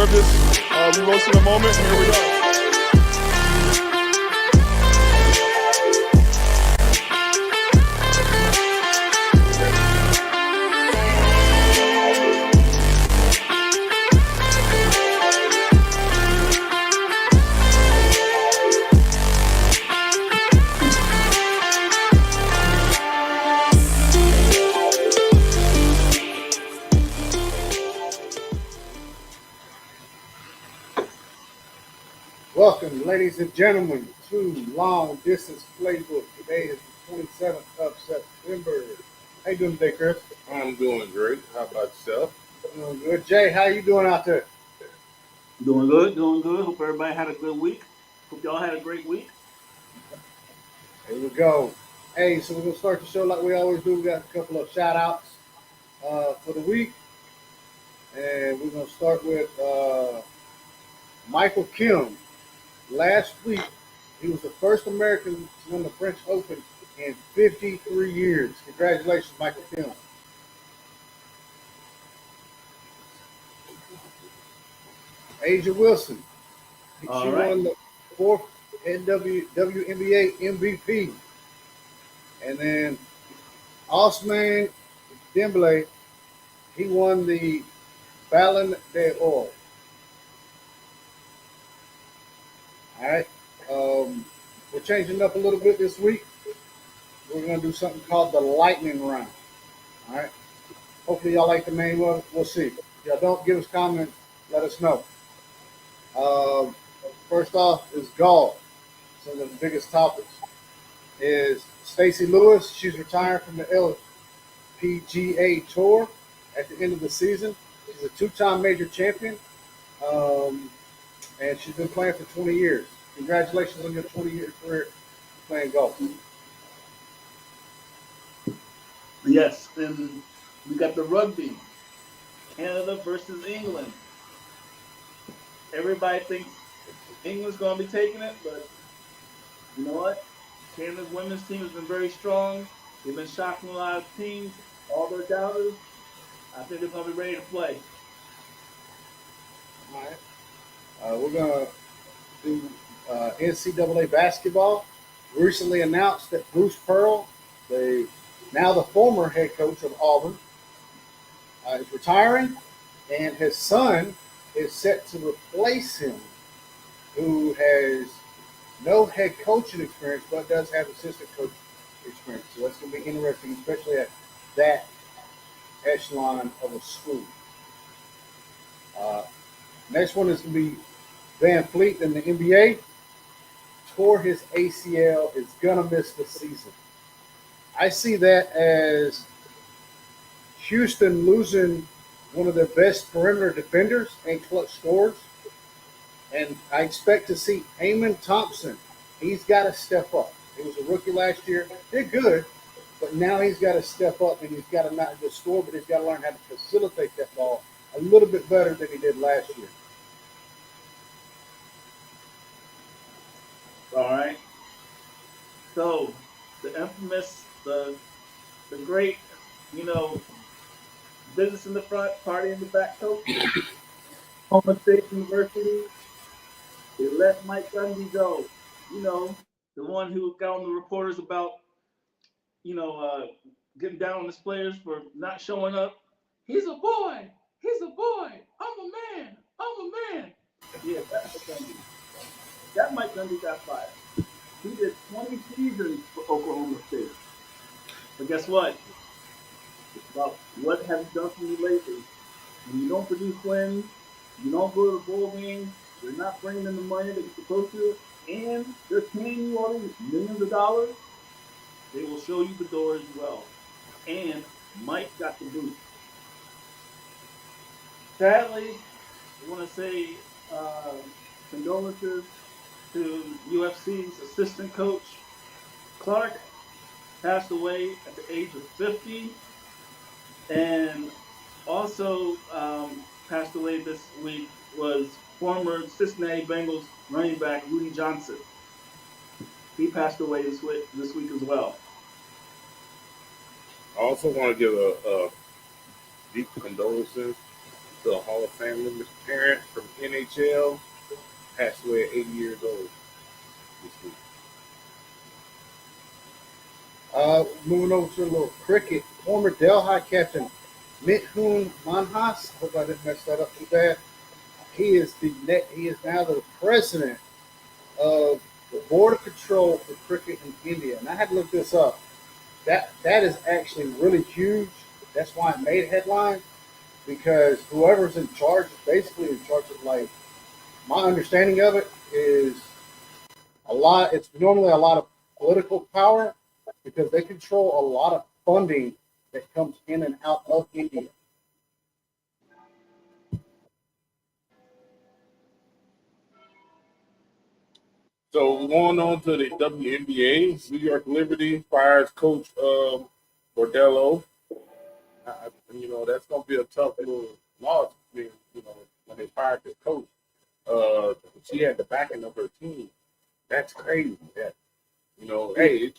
deserve this. We rose to the moment, and here we go. Welcome, ladies and gentlemen, to Long Distance Playbook. Today is the 27th of September. How you doing today, Chris? I'm doing great. How about yourself? Doing good. Jay, how you doing out there? Doing good, doing good. Hope everybody had a good week. Hope y'all had a great week. Here we go. Hey, so we're going to start the show like we always do. We got a couple of shout-outs for the week. And we're going to start with Michael Kim. Last week, he was the first American to win the French Open in 53 years. Congratulations, Michael Kim. Asia Wilson. She won the fourth WNBA MVP. And then Ousmane Dembele, he won the Ballon d'Or. All right. We're changing up a little bit this week. We're going to do something called the lightning round. All right. Hopefully y'all like the name of it. We'll see. If y'all don't, give us comments. Let us know. First off is golf. Some of the biggest topics is Stacey Lewis. She's retiring from the LPGA Tour at the end of the season. She's a two-time major champion. And she's been playing for 20 years. Congratulations on your 20-year career playing golf. Yes, and we got the rugby. Canada versus England. Everybody thinks England's going to be taking it, but you know what? Canada's women's team has been very strong. They've been shocking a lot of teams, all their doubters. I think they're going to be ready to play. All right. We're going to do NCAA basketball. Recently announced that Bruce Pearl, now the former head coach of Auburn, is retiring, and his son is set to replace him, who has no head coaching experience but does have assistant coach experience. So that's going to be interesting, especially at that echelon of a school. Next one is going to be Van Fleet in the NBA. Tore his ACL, is going to miss the season. I see that as Houston losing one of their best perimeter defenders and clutch scorers. And I expect to see Amon Thompson. He's got to step up. He was a rookie last year. Did good, but now he's got to step up, and he's got to not just score, but he's got to learn how to facilitate that ball a little bit better than he did last year. All right. So the infamous, the great, business in the front, party in the back coach, Oklahoma State University, they let Mike Gundy go. The one who got on the reporters about, getting down on his players for not showing up. He's a boy. He's a boy. I'm a man. I'm a man. Yeah, that's Mike Gundy. That Mike Gundy got fired. He did 20 seasons for Oklahoma State. But guess what? It's about what have you done for me lately. When you don't produce wins, you don't go to the bowl games, you're not bringing in the money that you're supposed to, and they're paying you all these millions of dollars, they will show you the door as well. And Mike got the boot. Sadly, I want to say condolences to UFC's assistant coach. Clark passed away at the age of 50, and also passed away this week was former Cincinnati Bengals running back Rudy Johnson. He passed away this week as well. I also want to give a deep condolences The Hall of Famer, Mr. Parent from NHL, passed away at 80 years old this week. Moving over to a little cricket. Former Delhi captain Mithun Manhas. Hope I didn't mess that up too bad. He is now the president of the Board of Control for Cricket in India. And I had to look this up. That is actually really huge. That's why it made headlines, because whoever's in charge is basically in charge of, like, my understanding of it is it's normally a lot of political power, because they control a lot of funding that comes in and out of India. So going on to the WNBA, New York Liberty fires coach Bordello. That's going to be a tough little loss. When they fired the coach, she had the backing of her team. That's crazy. Hey,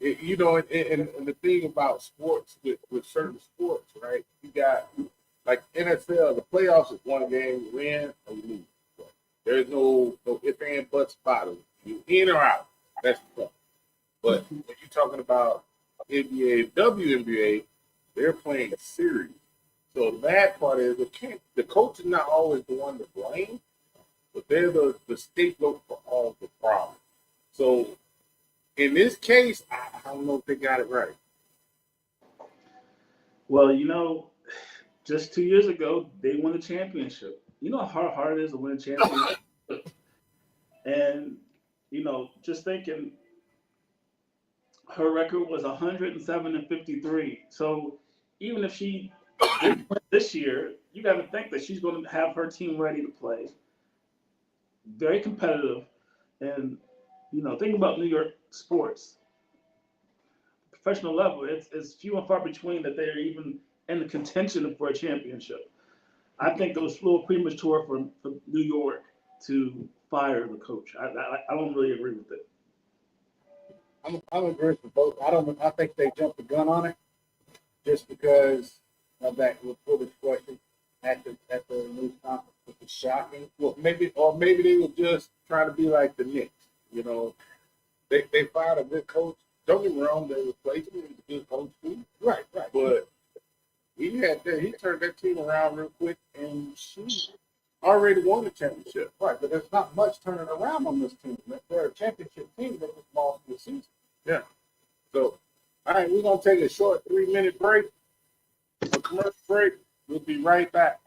and the thing about sports with certain sports, right? You got like NFL, the playoffs is one game, you win or you lose. So there's no if and buts about it. You in or out. That's the stuff. But when you're talking about NBA, WNBA, they're playing a series. So the bad part is the coach is not always the one to blame, but they're the scapegoat for all the problems. So in this case, I don't know if they got it right. Well, just 2 years ago, they won the championship. You know how hard it is to win a championship? And, just thinking, her record was 107-53. So even if she didn't win this year, you got to think that she's going to have her team ready to play. Very competitive. And, think about New York sports. Professional level, it's few and far between that they're even in the contention for a championship. I think it was a little premature for New York to fire the coach. I don't really agree with it. I'm agreeing with both. I think they jumped the gun on it just because of that foolish question at the news conference, which is shocking. Well, maybe they were just trying to be like the Knicks. They fired a good coach. Don't get me wrong, they replaced him. He was a good coach too. Right. But he turned that team around real quick, and she already won the championship. Right, but there's not much turning around on this team. They're a championship team that just lost the season. Yeah. So, all right, we're going to take a short 3-minute break, a commercial break. We'll be right back.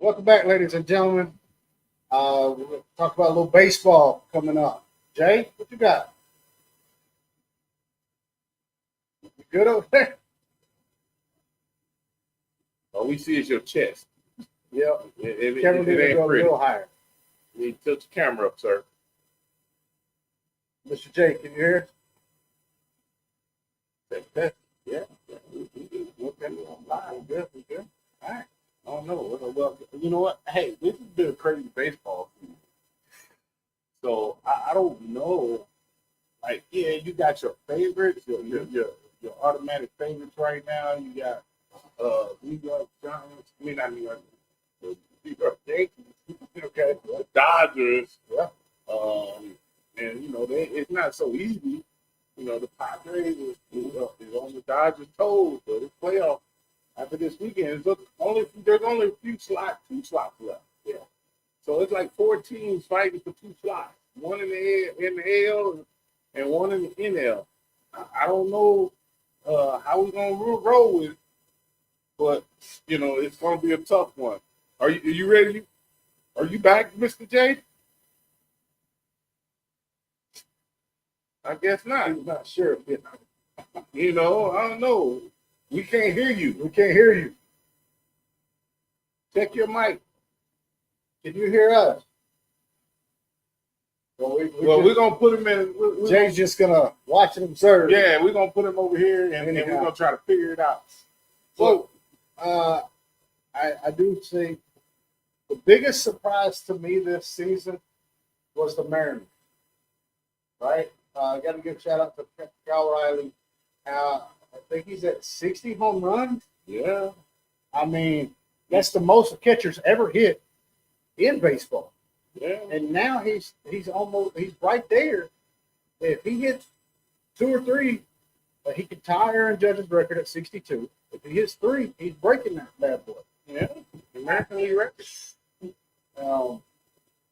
Welcome back, ladies and gentlemen. We're going to talk about a little baseball coming up. Jay, what you got? You good over there? All we see is your chest. Yep. It Camera needs to ain't go a pretty. little higher. You need to tilt the camera up, sir. Mr. Jay, can you hear us? Yeah. Okay. We good. We good. All right. I don't know. Well, you know what? Hey, this has been a crazy baseball season. So I don't know. Like, yeah, you got your favorites, your automatic favorites right now. You got New York Giants. I mean, not New York. The New York Yankees. Okay, the Dodgers. Yeah. And you know, it's not so easy. You know, the Padres is on the Dodgers' toes, but it's playoff. After this weekend, there's only a few slots, 2 slots left. Yeah. So it's like 4 teams fighting for 2 slots. One in the AL and one in the NL. I don't know how we're gonna roll with it, but you know, it's gonna be a tough one. Are you ready? Are you back, Mr. J? I guess not. I'm not sure. You know, I don't know. We can't hear you. We can't hear you. Check your mic. Can you hear us? Well, We're gonna put him in. Jay's just gonna watch and observe. Yeah, we're gonna put him over here, and we're gonna try to figure it out. So, I do see the biggest surprise to me this season was the Mariners. Right? I got to give a shout out to Cal Riley. I think he's at 60 home runs. Yeah. I mean, that's the most a catcher's ever hit in baseball. Yeah. And now he's right there. If he hits 2 or 3, he could tie Aaron Judge's record at 62. If he hits 3, he's breaking that bad boy. Yeah. American League record.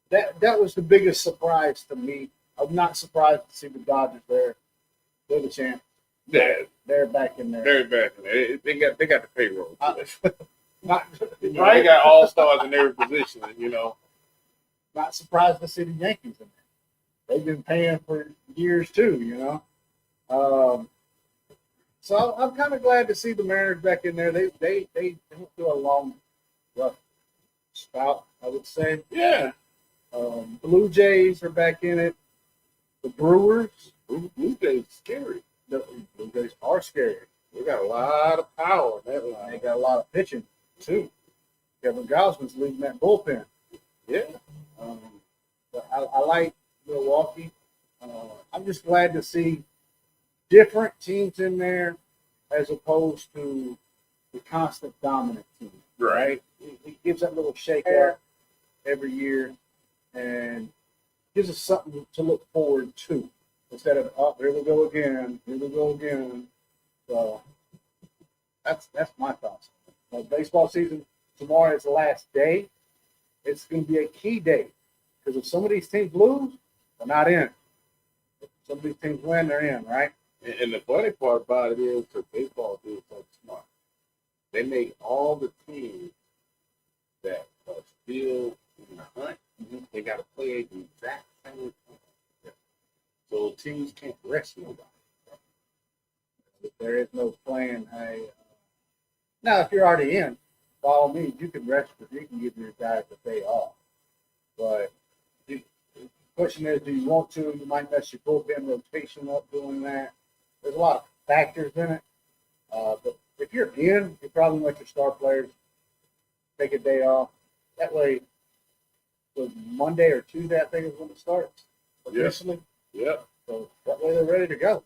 That was the biggest surprise to me. I'm not surprised to see the Dodgers there. They're the champ. Yeah. They're back in there. They're back in there. They got the payroll. Not, You know, they got all stars in every position. You know. Not surprised to see the Yankees in there. They've been paying for years too, you know. So I'm kind of glad to see the Mariners back in there. They went through a long, rough spout, I would say. Yeah. Blue Jays are back in it. The Brewers. Blue Jays scary. The Blue Jays are scary. They got a lot of power in that line. They got a lot of pitching too. Kevin Gausman's leading that bullpen. Yeah. But I like Milwaukee. I'm just glad to see different teams in there as opposed to the constant dominant team. Right. It gives that little shake out every year and gives us something to look forward to instead of, oh, here we go again. So that's my thoughts. Baseball season tomorrow is the last day. It's going to be a key day because if some of these teams lose, they're not in. If some of these teams win, they're in, right? And the funny part about it is, because baseball is so smart, they make all the teams that are still in the hunt, they got to play the exact same time. So teams can't rest nobody. There is no plan. Now, if you're already in, by all means, you can rest because you can give your guys a day off. But the question is, do you want to? You might mess your bullpen rotation up doing that. There's a lot of factors in it. But if you're in, you probably let your star players take a day off. That way, so Monday or Tuesday, I think is when it starts officially. Yeah. So that way they're ready to go.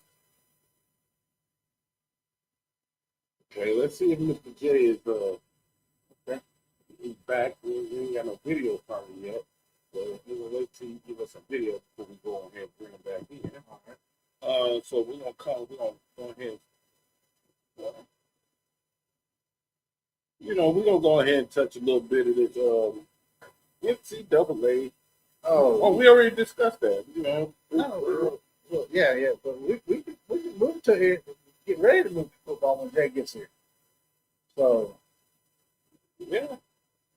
Okay, let's see if Mr. J is he's back. We ain't got no video from him yet. So we'll wait till you give us a video before we go on ahead and bring him back in. All right. So we're gonna go ahead. We're gonna go ahead and touch a little bit of this NCAA. Oh, we already discussed that. Yeah. But we can move to it. Get ready to move to football when Jay gets here. So, yeah.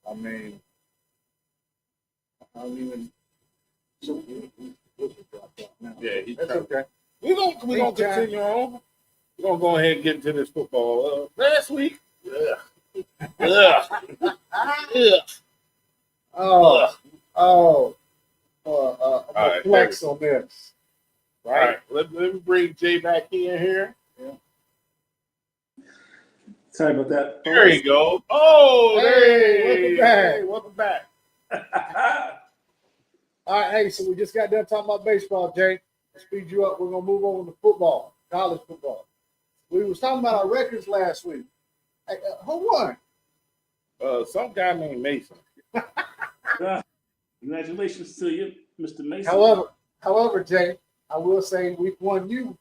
I mean, I don't even. Yeah, That's okay. We're gonna continue on. We're gonna go ahead and get into this football. Last week, ugh. Oh, oh, I'm All gonna right, flex on this. All right, let me bring Jay back in here. Sorry about that. There you go. Oh, Hey, welcome back. Hey, welcome back. All right, hey, so we just got done talking about baseball, Jay. To speed you up, we're gonna move on to football, college football. We was talking about our records last week. Hey, who won? Some guy named Mason. Congratulations to you, Mr. Mason. However, Jay, I will say week one, you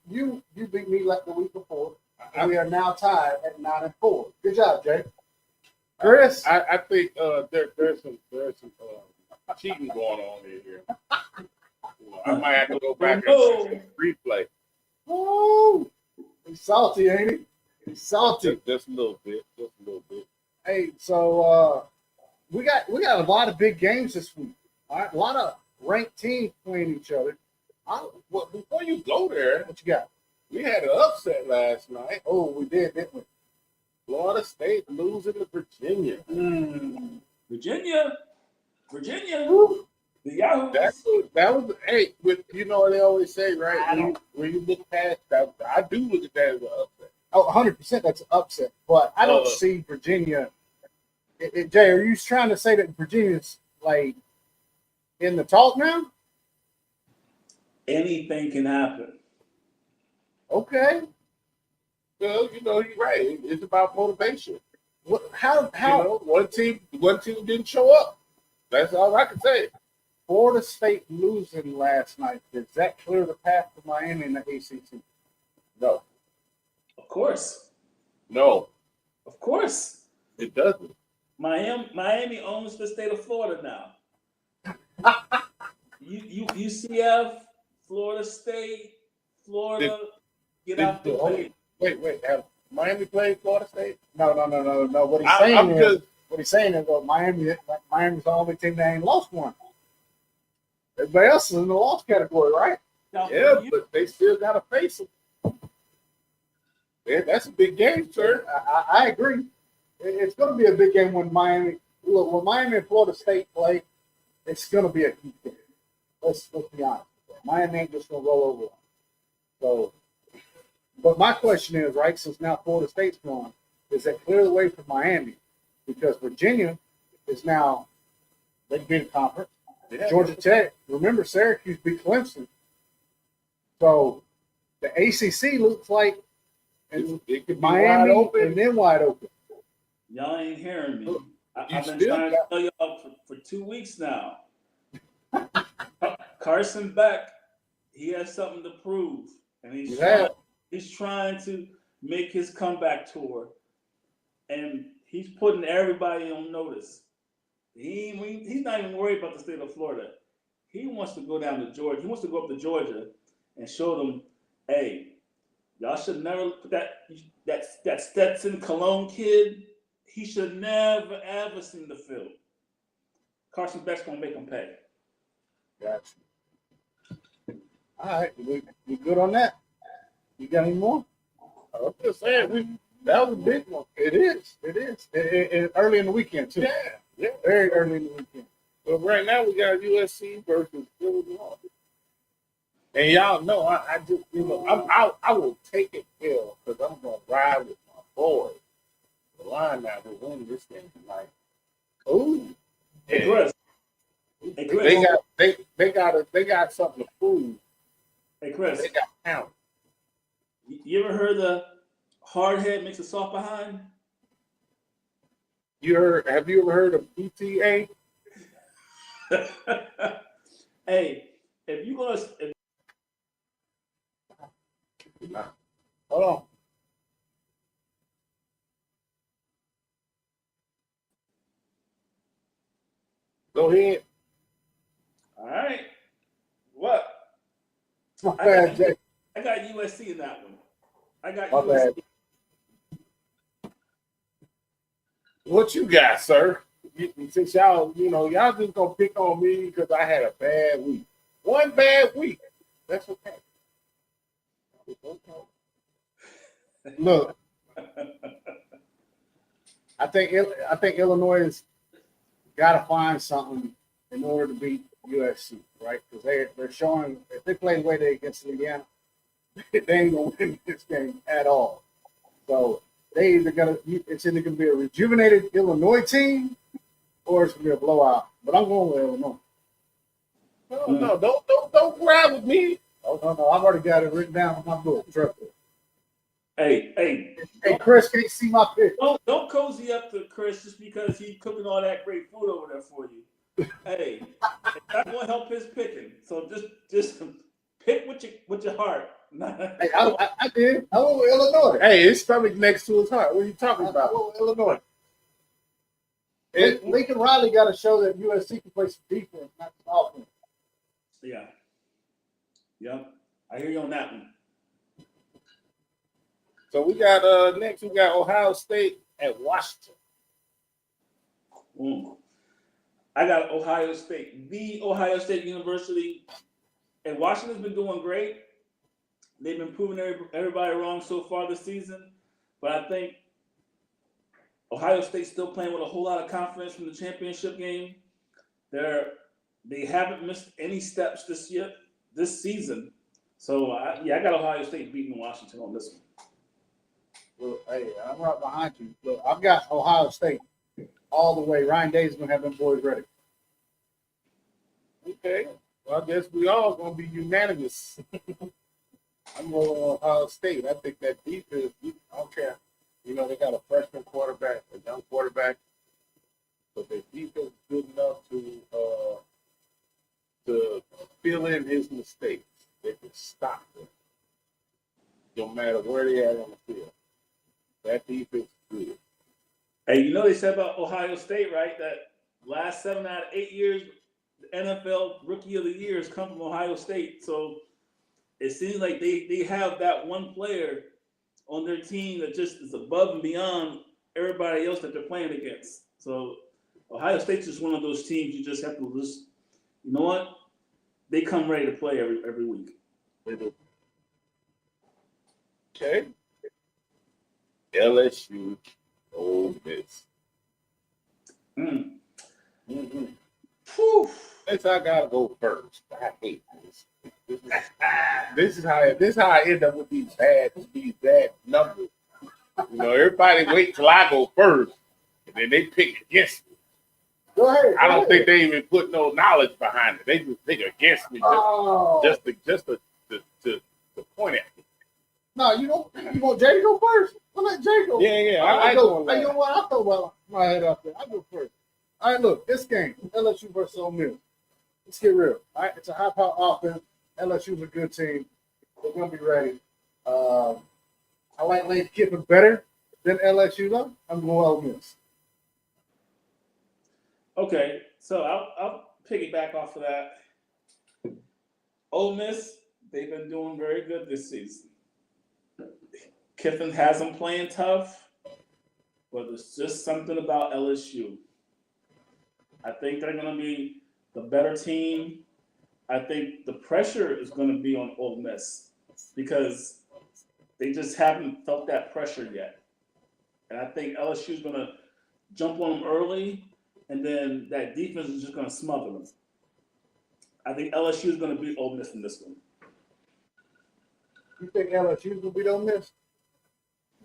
beat me like the week before. And we are now tied at 9-4. Good job, Jay. Chris, I think there's some cheating going on in here. I might have to go back and replay. woo, he's salty, ain't he? He's salty. Just a little bit. Hey, so we got a lot of big games this week. All right, a lot of ranked teams playing each other. Well, before you go there, What you got? we had an upset last night. Oh, we did, didn't we? Florida State losing to Virginia. Virginia. Woo. The Yahoo. That was hey, with you know what they always say, right? When you look past that, I do look at that as an upset. Oh, 100% that's an upset. But I don't see Virginia. Jay, are you trying to say that Virginia's like in the talk now? Anything can happen. Okay. Well, you know, you're right. It's about motivation. How You know, one team didn't show up. That's all I can say. Florida State losing last night, does that clear the path for Miami in the ACC? No, Of course. no, Of course. it doesn't. Miami owns the state of Florida now. UCF, Florida State, Florida, get out the way. Wait. Have Miami played Florida State? No. What he's saying is Miami's the only team that ain't lost one. Everybody else is in the loss category, right? Yeah, but they still got to face them. Yeah, that's a big game, sir. I agree. It's going to be a big game when Miami and Florida State play. It's going to be a huge game. Let's be honest. Miami ain't just going to roll over them. So, but my question is, right, since now Florida State's gone, does that clear the way for Miami? Because Virginia is now, they beat a conference. Yeah. Georgia Tech, remember Syracuse beat Clemson. So the ACC looks like It could be Miami wide open. and then wide open. Y'all ain't hearing me. I've been still trying to tell y'all for 2 weeks now. Carson Beck, he has something to prove, and he's trying to make his comeback tour, and he's putting everybody on notice. He's not even worried about the state of Florida. He wants to go down to Georgia. He wants to go up to Georgia and show them, hey, y'all should never put that Stetson Cologne kid. He should never ever seen the field. Carson Beck's gonna make him pay. Gotcha. All right, we good on that? You got any more? I'm just saying, that was a big one. It is. It early in the weekend too. Yeah. Very early in the weekend. But right now we got USC versus Illinois. And y'all know, I just, you know, I will take it ill because I'm going to ride with my boys. The line now will win this game tonight. Ooh. Hey, Chris. They got something to prove. Hey, Chris. They got talent. You ever heard the hard head makes a soft behind? Have you ever heard of PTA? Hey, if you gonna Hold on. Go ahead. all right, what? My bad, Jay. I got USC in that one. I got My USC. bad. What you got, sir? since y'all just gonna pick on me because I had a bad week. One bad week. That's okay. Look, I think Illinois has got to find something in order to beat USC, right? Because they're showing if they play the way they against Indiana, they ain't gonna win this game at all. So it's either gonna be a rejuvenated Illinois team or it's gonna be a blowout. But I'm going with Illinois. No, don't grab with me. Oh no, I've already got it written down in my book. Trust me. Hey, Hey, Chris can't see my pick. don't cozy up to Chris just because he's cooking all that great food over there for you. Hey, it's not going to help his picking. So just pick with your heart. Hey, I did. I went with Illinois. Hey, his stomach next to his heart. What are you talking about? I went with Illinois. Lincoln Riley got to show that USC can play some defense, not some offense. Yeah. Yep. I hear you on that one. So we got next we got Ohio State at Washington. I got Ohio State, the Ohio State University, and Washington's been doing great. They've been proving everybody wrong so far this season, but I think Ohio State's still playing with a whole lot of confidence from the championship game. They haven't missed any steps this season. So I got Ohio State beating Washington on this one. Well, hey, I'm right behind you. Look, I've got Ohio State all the way. Ryan Day's gonna have them boys ready. Okay. Well, I guess we all gonna be unanimous. I'm going on Ohio State. I think that defense, I don't care. They got a freshman quarterback, a young quarterback, but their defense is good enough to fill in his mistakes. They can stop them. No matter where they are on the field. That defense is good. Hey, they said about Ohio State, right? That last 7 out of 8 years, the NFL Rookie of the Year has come from Ohio State. So it seems like they have that one player on their team that just is above and beyond everybody else that they're playing against. So Ohio State's just one of those teams you just have to you know what? They come ready to play every week. They do. Okay. LSU, Ole Miss. Mm-hmm. Guess I gotta go first. I hate this. This is how I end up with these bad numbers. Everybody wait till I go first, and then they pick against me. Go ahead. I don't think they even put no knowledge behind it. They just pick against me just to point at me. No, you want Jay to go first? I'll let Jay go. Yeah. I go. You know what? I throw my head up there. I go first. All right, look, this game, LSU versus Ole Miss. Let's get real. All right, it's a high-power offense. LSU's a good team. They're going to be ready. I like Lane Kiffin better than LSU, though. I'm going Ole Miss. Okay, so I'll piggyback off of that. Ole Miss, they've been doing very good this season. Kiffin has them playing tough, but there's just something about LSU. I think they're going to be the better team. I think the pressure is going to be on Ole Miss because they just haven't felt that pressure yet. And I think LSU is going to jump on them early, and then that defense is just going to smother them. I think LSU is going to beat Ole Miss in this one. You think LSU is going to beat Ole Miss?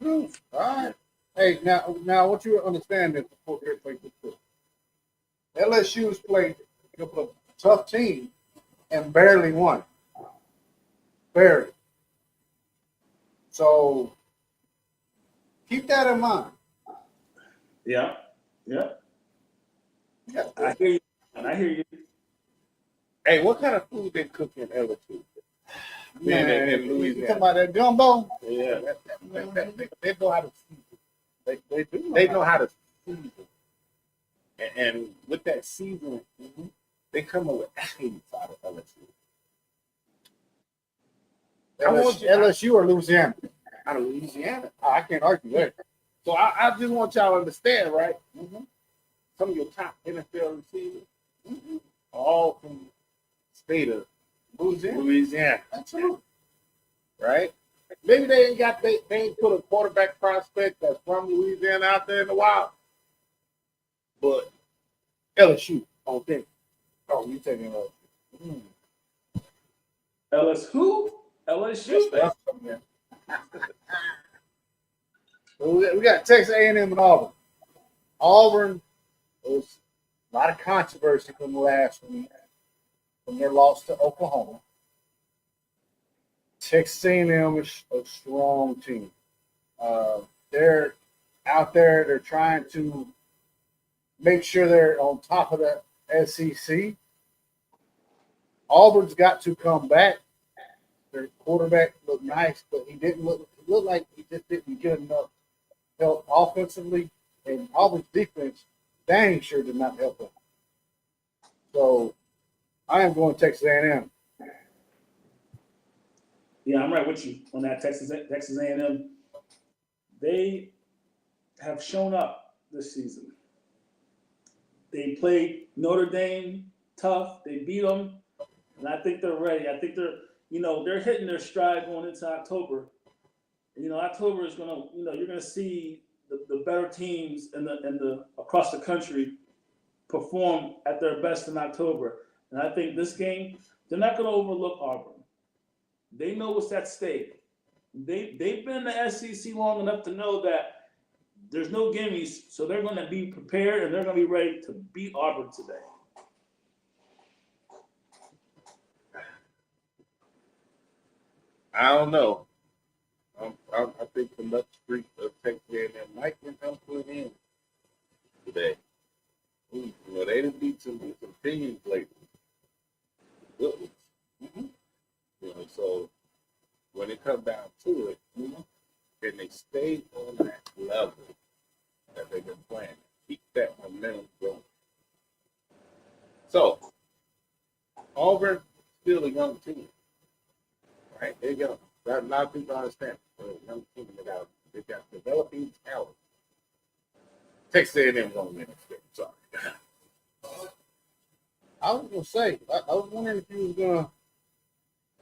All right. Hey, now I want you to understand this before we play this. LSU's played a tough team and barely won. Barely. So keep that in mind. Yeah. I hear you. And I hear you. Hey, what kind of food they cook in LSU? Man, in you Louisiana. talking about that gumbo? Yeah, they know how to season. They do. They know how to season. And with that season, they come up with athletes out of LSU. LSU or Louisiana? Out of Louisiana. I can't argue that. So I just want y'all to understand, right? some of your top NFL receivers, all from the state of Louisiana. Absolutely. Right? Maybe they ain't put a quarterback prospect that's from Louisiana out there in the wild. But LSU, I don't think. Oh, you taking LSU. LS who? LSU. We got Texas A&M and Auburn. Auburn was a lot of controversy from last week from their loss to Oklahoma. Texas A&M is a strong team. They're out there. They're trying to make sure they're on top of the SEC. Auburn's got to come back. Their quarterback looked nice, but he didn't look. It looked like he just didn't get enough help offensively, and Auburn's defense dang sure did not help him. So I am going Texas A&M. Yeah, I'm right with you on that. Texas A&M. They have shown up this season. They played Notre Dame tough. They beat them, and I think they're ready. I think they're hitting their stride going into October. October is gonna, you're gonna see the better teams and the across the country perform at their best in October. And I think this game, they're not gonna overlook Auburn. They know what's at stake. They've been in the SEC long enough to know that there's no gimmies, so they're gonna be prepared and they're gonna be ready to beat Auburn today. I don't know. I think the luck streak of Texas A&M might get them put in today. They didn't beat some teams lately. Good ones. So when it comes down to it, can they stay on that level that they've been playing? Keep that momentum going. So Auburn still a young team, right? They're young. A lot of people understand. Young team, they got developing talent. Texas A&M won't win this game. Sorry. I was gonna say, I was wondering if you was gonna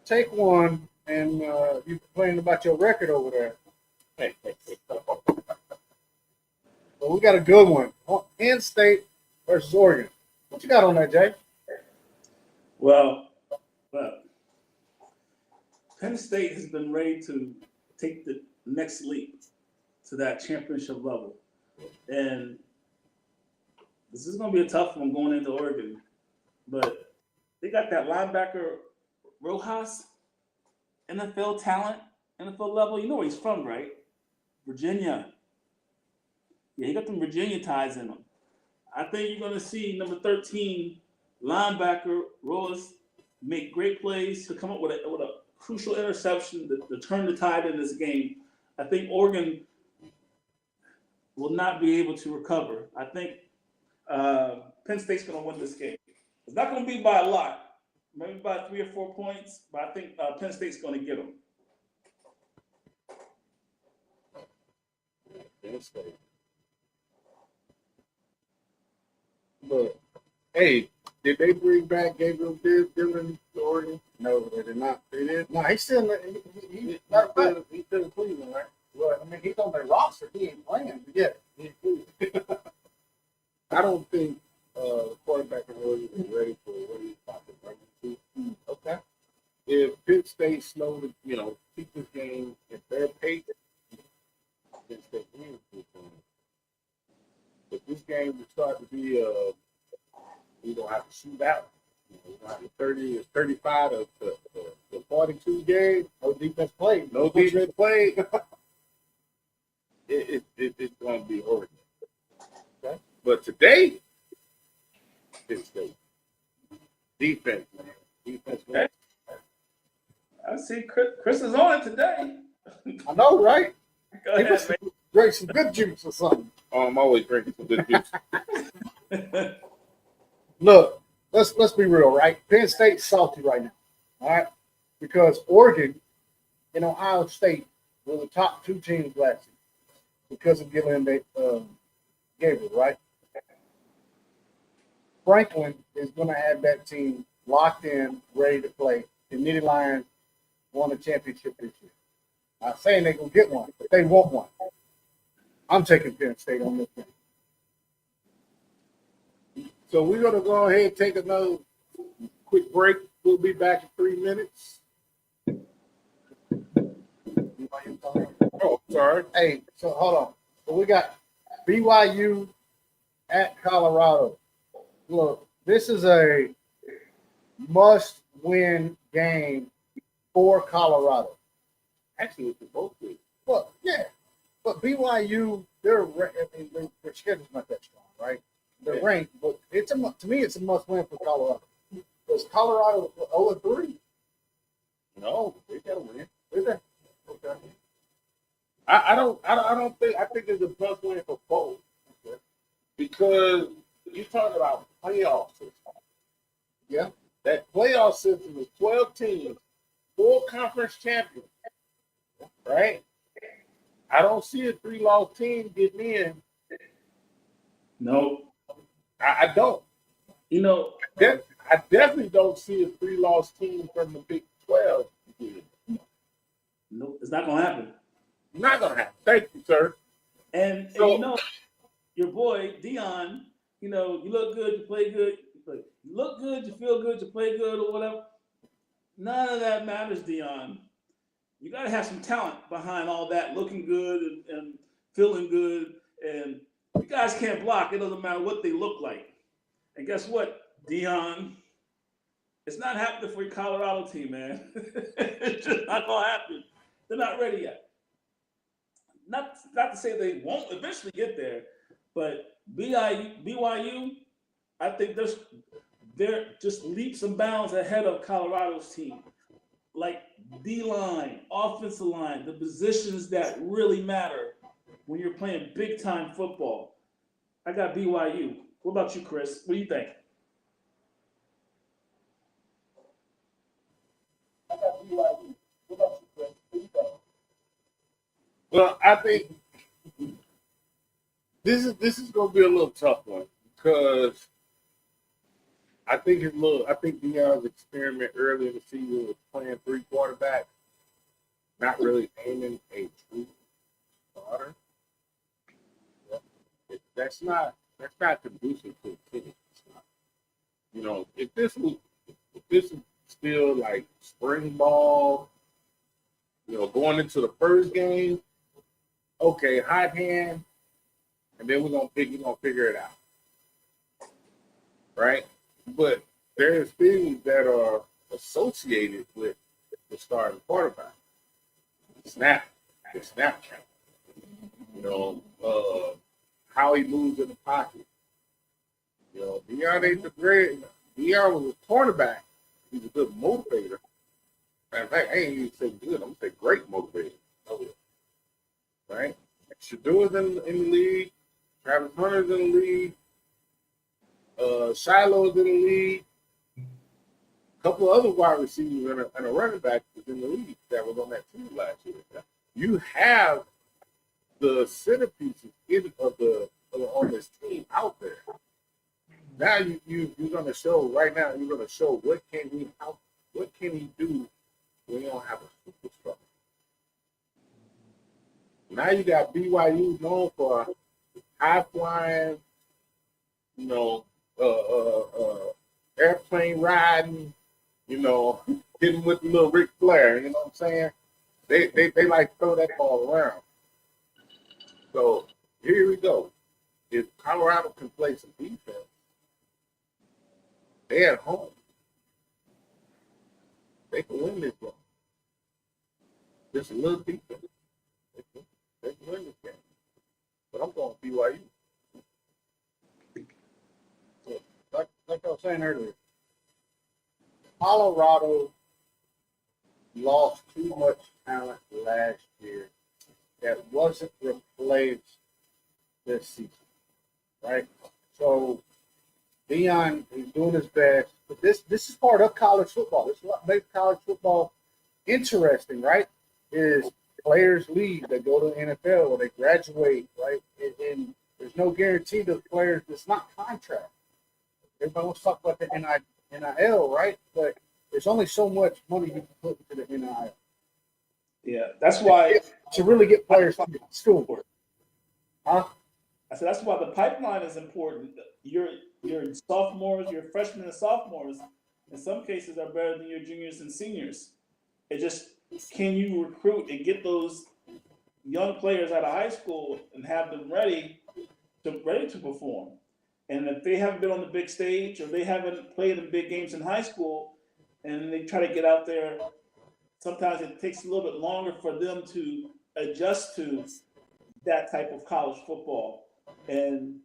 take one and you complained about your record over there. But we got a good one. Penn State versus Oregon. What you got on that, Jay? Well, Penn State has been ready to take the next leap to that championship level. And this is going to be a tough one going into Oregon. But they got that linebacker, Rojas, NFL talent, NFL level. You know where he's from, right? Virginia. Yeah, he got them Virginia ties in him. I think you're going to see number 13 linebacker, Rojas, make great plays. He'll come up with a crucial interception to turn the tide in this game. I think Oregon will not be able to recover. I think Penn State's going to win this game. It's not going to be by a lot, maybe by 3 or 4 points, but I think Penn State's going to get them. Penn State. But hey, did they bring back Gabriel Dillon to Oregon? No, they did not. They did. No, he's still he's still in Cleveland, right? Well, I mean, he's on their roster. He ain't playing. But yeah, I don't think the quarterback in Oregon is ready for what he's about to bring into. Okay. If Penn State slowly, keep this game at their pace, Penn State wins this game. If this game would start to be we don't have to shoot out. We don't have to 30 or 35 to 42 game. No defense played. No defense played. It's going to be Oregon. Okay. But today, Penn State defense, man. Defense. Okay. I see Chris is on it today. I know, right? Go ahead, man. Drink some good juice or something. Oh, I'm always drinking some good juice. Look, let's be real, right? Penn State's salty right now, all right? Because Oregon and Ohio State were the top two teams last year because of Gabriel, right? Franklin is going to have that team locked in, ready to play. The Nittany Lions won a championship this year. Not saying they're going to get one, but they want one. I'm taking Penn State on this thing. So we're going to go ahead and take another quick break. We'll be back in 3 minutes. Oh, sorry. Hey, so hold on. So we got BYU at Colorado. Look, this is a must-win game for Colorado. Actually, it's both ways. Well, yeah, but BYU, their schedule's not that strong, right? They're ranked, but to me, it's a must-win for Colorado. Because Colorado 0-3. No, they got to win. Is that okay? I don't think. I think it's a must win for both. Okay. Because you're talking about playoff system. Yeah. That playoff system is 12 teams, 4 conference champions. Right? I don't see a 3-loss team getting in. No. I don't. You know, I definitely don't see a 3-loss team from the Big 12 getting in. no, it's not gonna happen. Not gonna happen. Thank you, sir. And So- you know, your boy Dion, you know, you look good, you play good, you look good, you feel good, you play good, or whatever. None of that matters, Dion. You got to have some talent behind all that, looking good and feeling good. And you guys can't block. It doesn't matter what they look like. And guess what, Dion? It's not happening for your Colorado team, man. It's just not gonna happen. They're not ready yet. Not to say they won't eventually get there, but BYU, I think they're just leaps and bounds ahead of Colorado's team. Like D-line, offensive line, the positions that really matter when you're playing big-time football. I got BYU. What about you, Chris? What do you think? I got BYU. What about you, Chris? What do you think? Well, I think this is going to be a little tough one because I think Deion's experiment early in the season was playing 3 quarterbacks, not really aiming a true starter. That's not conducive to the team. You know, if this is still like spring ball, you know, going into the first game, okay, hot hand, and then we're gonna figure it out, right? But there's things that are associated with the starting quarterback. The snap count. You know, how he moves in the pocket. You know, Deion ain't the great. Deion was a cornerback. He's a good motivator. Matter of fact, I ain't even say good. I'm gonna say great motivator. Right? Shadour's in the league. Travis Hunter's in the league. Shiloh's in the league. A couple of other wide receivers and a running back was in the league that was on that team last year. You have the centerpieces on this team out there. Now you're going to show right now. You're going to show what can he do when you don't have a superstar. Now you got BYU known for high flying, you know, airplane riding, you know, hitting with the little Ric Flair. You know what I'm saying? They like to throw that ball around. So here we go. If Colorado can play some defense, they're at home. They can win this game. Just a little defense. They can win this game. But I'm going BYU. Like I was saying earlier, Colorado lost too much talent last year that wasn't replaced this season, right? So Deion is doing his best, but this is part of college football. This is what makes college football interesting, right? Is players leave, they go to the NFL or they graduate, right? And there's no guarantee to the players. It's not contract. everybody wants to talk about the NIL, right? But there's only so much money you can put into the NIL. Yeah, that's why To really get players to school. Huh? I said that's why the pipeline is important. Your sophomores, your freshmen and sophomores, in some cases are better than your juniors and seniors. It just can you recruit and get those young players out of high school and have them ready to perform. And if they haven't been on the big stage or they haven't played in big games in high school, and they try to get out there, sometimes it takes a little bit longer for them to adjust to that type of college football. And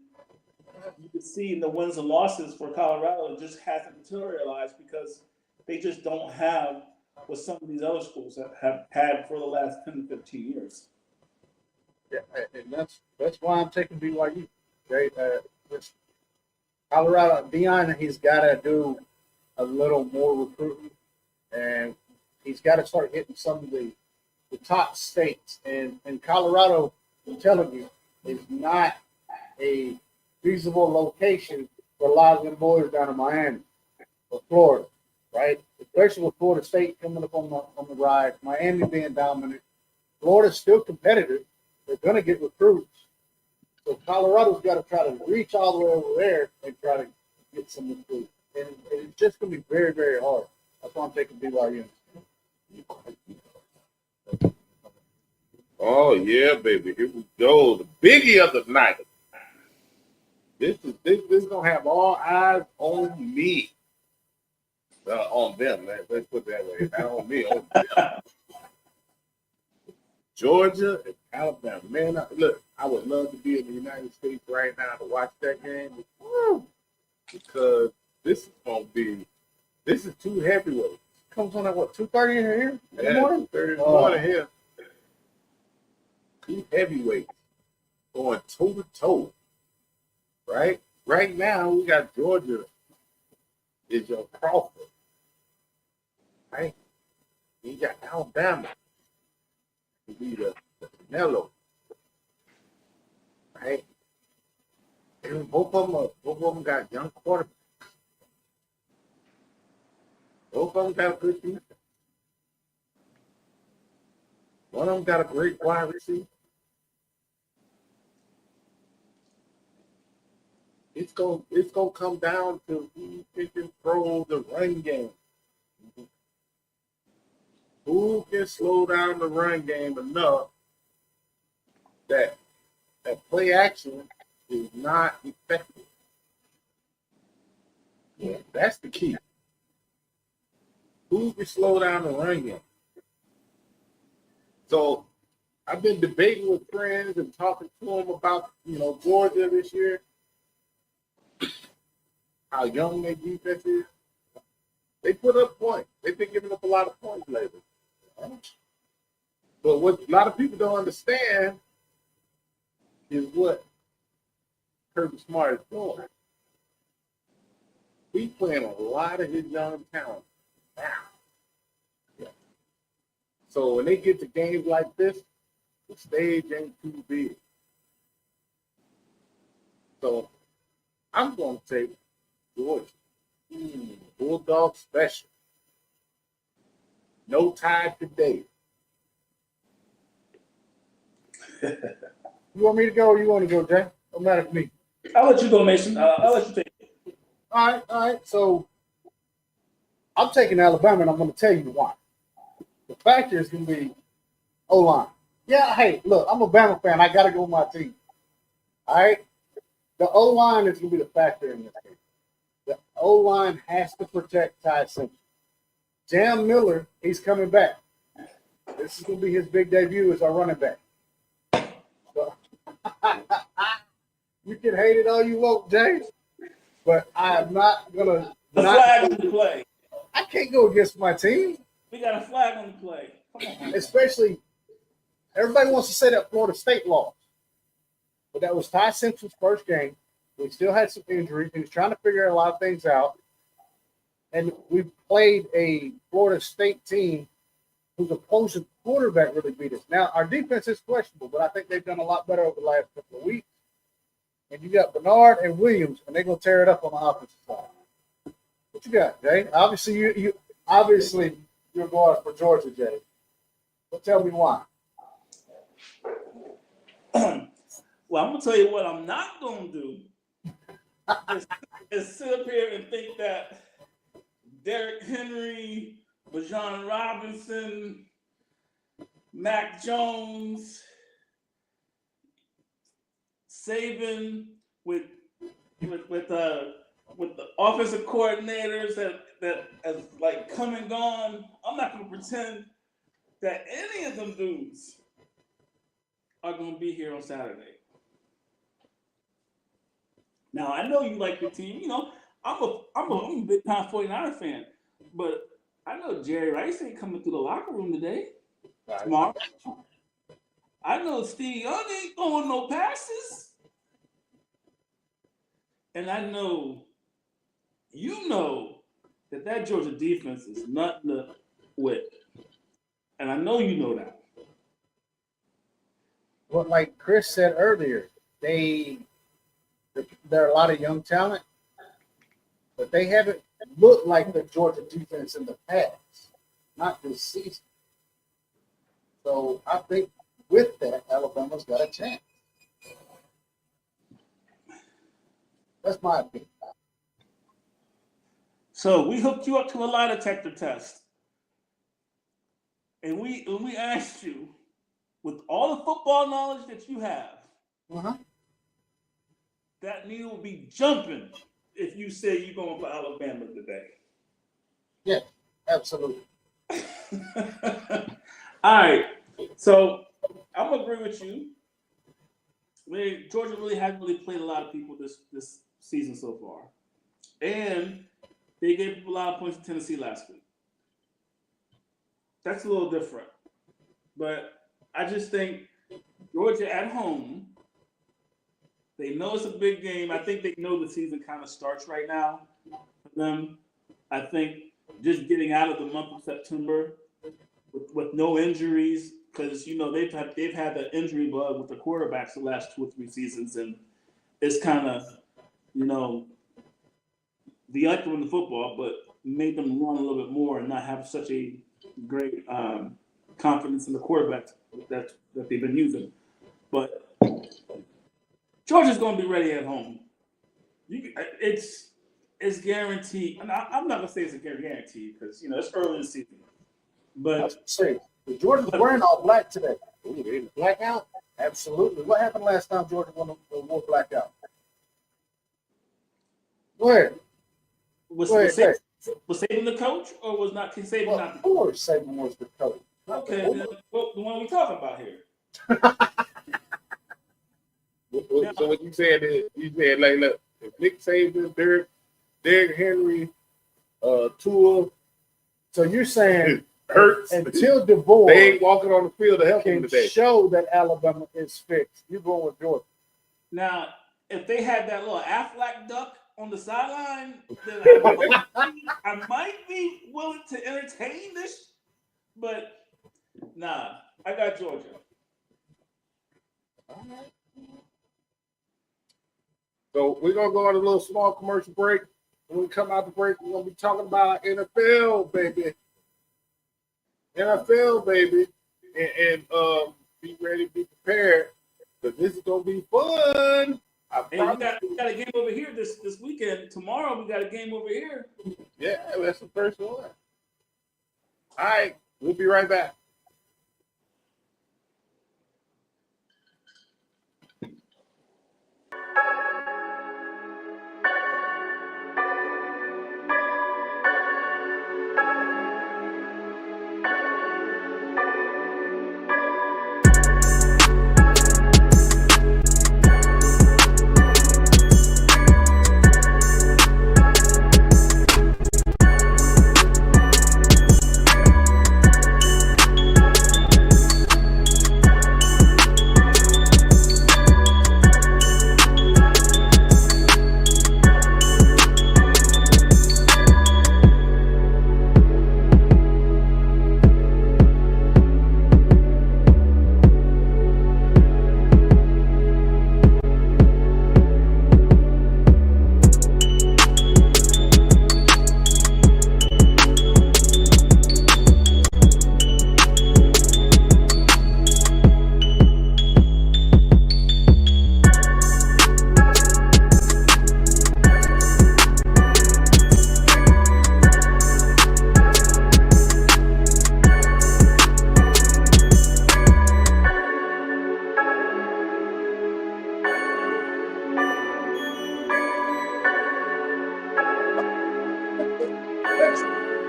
you can see in the wins and losses for Colorado, it just hasn't materialized because they just don't have what some of these other schools have had for the last 10 to 15 years. Yeah, and that's why I'm taking BYU. Okay, Colorado, Deion, he's got to do a little more recruiting, and he's got to start hitting some of the top states. And Colorado, I'm telling you, is not a feasible location for a lot of them boys down in Miami or Florida, right? Especially with Florida State coming up on the ride, Miami being dominant. Florida's still competitive. They're going to get recruits. So Colorado's got to try to reach all the way over there and try to get some recruits. And it's just going to be very, very hard. That's why I'm taking BYU. Oh yeah, baby. Here we go. The biggie of the night. This is gonna have all eyes on me. On them. Let's put it that way. Not on me, on them. Georgia and Alabama. Man, look, I would love to be in the United States right now to watch that game. Woo! Because this is two heavyweights. Comes on at what, 2:30 in here in the morning? 2:30 in the morning here. Two heavyweights going toe to toe. Right? Right now we got Georgia is your Crawford. Right? You got Alabama to be the Canelo. Right? And both of them got young quarterbacks. Both of them got a good defense. One of them got a great wide receiver. It's gonna come down to who can control the run game. Who can slow down the run game enough that play action is not effective? Yeah, that's the key. Who can slow down the run game? So I've been debating with friends and talking to them about, Georgia this year, how young their defense is. They put up points. They've been giving up a lot of points lately. But what a lot of people don't understand is what Kirby Smart is doing. He's playing a lot of his young talent now. Yeah. So when they get to games like this, the stage ain't too big. So I'm going to take Georgia. Bulldog special. No tie today. You want me to go or you want to go, Jay? Don't matter to me. I'll let you go, Mason. I'll let you take it. All right. So I'm taking Alabama, and I'm going to tell you why. The factor is going to be O-line. Yeah, hey, look, I'm a Bama fan. I got to go with my team. All right? The O-line is going to be the factor in this game. The O-line has to protect Ty Simpson. Jam Miller, he's coming back. This is going to be his big debut as our running back. So, you can hate it all you want, James, but I am not going to. The flag on the play. I can't go against my team. We got a flag on the play. Come on. Especially, everybody wants to say that Florida State lost. But that was Ty Simpson's first game. We still had some injuries. He was trying to figure a lot of things out. And we played a Florida State team whose opposing quarterback really beat us. Now, our defense is questionable, but I think they've done a lot better over the last couple of weeks. and you got Bernard and Williams, and they're gonna tear it up on the offensive side. What you got, Jay? Obviously, you're going for Georgia, Jay. But tell me why. Well, I'm gonna tell you what I'm not gonna do is sit up here and think that Derrick Henry, Bijan Robinson, Mac Jones, Saban with the offensive coordinators that has like come and gone. I'm not gonna pretend that any of them dudes are gonna be here on Saturday. Now I know you like your team. You know, I'm a big time 49er fan, but I know Jerry Rice ain't coming through the locker room today. Tomorrow. I know Steve Young ain't throwing no passes. And I know you know that Georgia defense is nothing to with. And I know you know that. Well, like Chris said earlier, there are a lot of young talent, but they haven't looked like the Georgia defense in the past, not this season. So I think with that, Alabama's got a chance. That's my opinion. So we hooked you up to a lie detector test. And we asked you, with all the football knowledge that you have, that needle will be jumping if you say you're going for Alabama today. Yeah, absolutely. All right. So I'm gonna agree with you. Georgia really hasn't really played a lot of people this season so far. And they gave people a lot of points to Tennessee last week. That's a little different. But I just think Georgia at home, they know it's a big game. I think they know the season kind of starts right now for them. I think just getting out of the month of September with no injuries, because you know they've had the injury bug with the quarterbacks the last 2 or 3 seasons, and it's kind of, you know, they like to run the football, but made them run a little bit more and not have such a great confidence in the quarterback that they've been using. But Georgia's going to be ready at home. It's guaranteed. And I'm not going to say it's a guarantee because, you know, it's early in the season. But say the Georgia's wearing all black today. Ooh, blackout? Absolutely. What happened last time Georgia wore blackout? Where? Was Saban the coach, or was not Saban not the coach? Of course, Saban was the coach. Okay, then, the one we talking about here. So what you said is, like, look, if Nick Saban, Derrick Henry, Tua, so you're saying Hurts until DeVore they ain't walking on the field to help him can today. show that Alabama is fixed, you're going with Georgia. Now, if they had that little Aflac duck on the sideline, then I might be willing to entertain this, but nah, I got Georgia. All right. So we're gonna go on a little small commercial break. When we come out the break, we're gonna be talking about NFL, baby. NFL, baby, and be ready, be prepared, because this is gonna be fun. We got a game over here this weekend. Tomorrow we got a game over here. Yeah, that's the first one. All right, we'll be right back.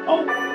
Oh,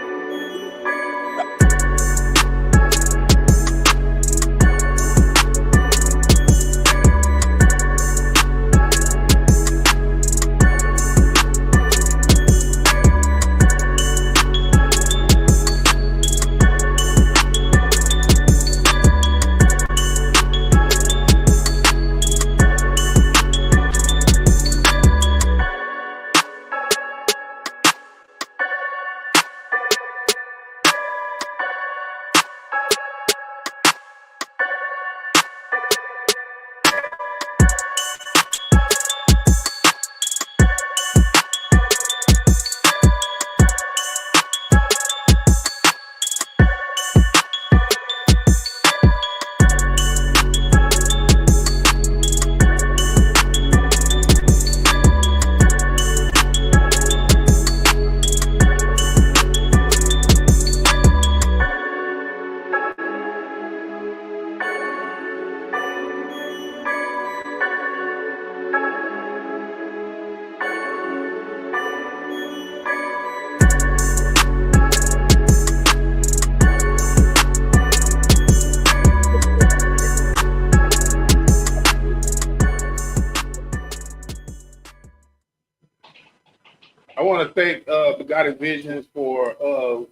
I want to thank Bugatti Visions for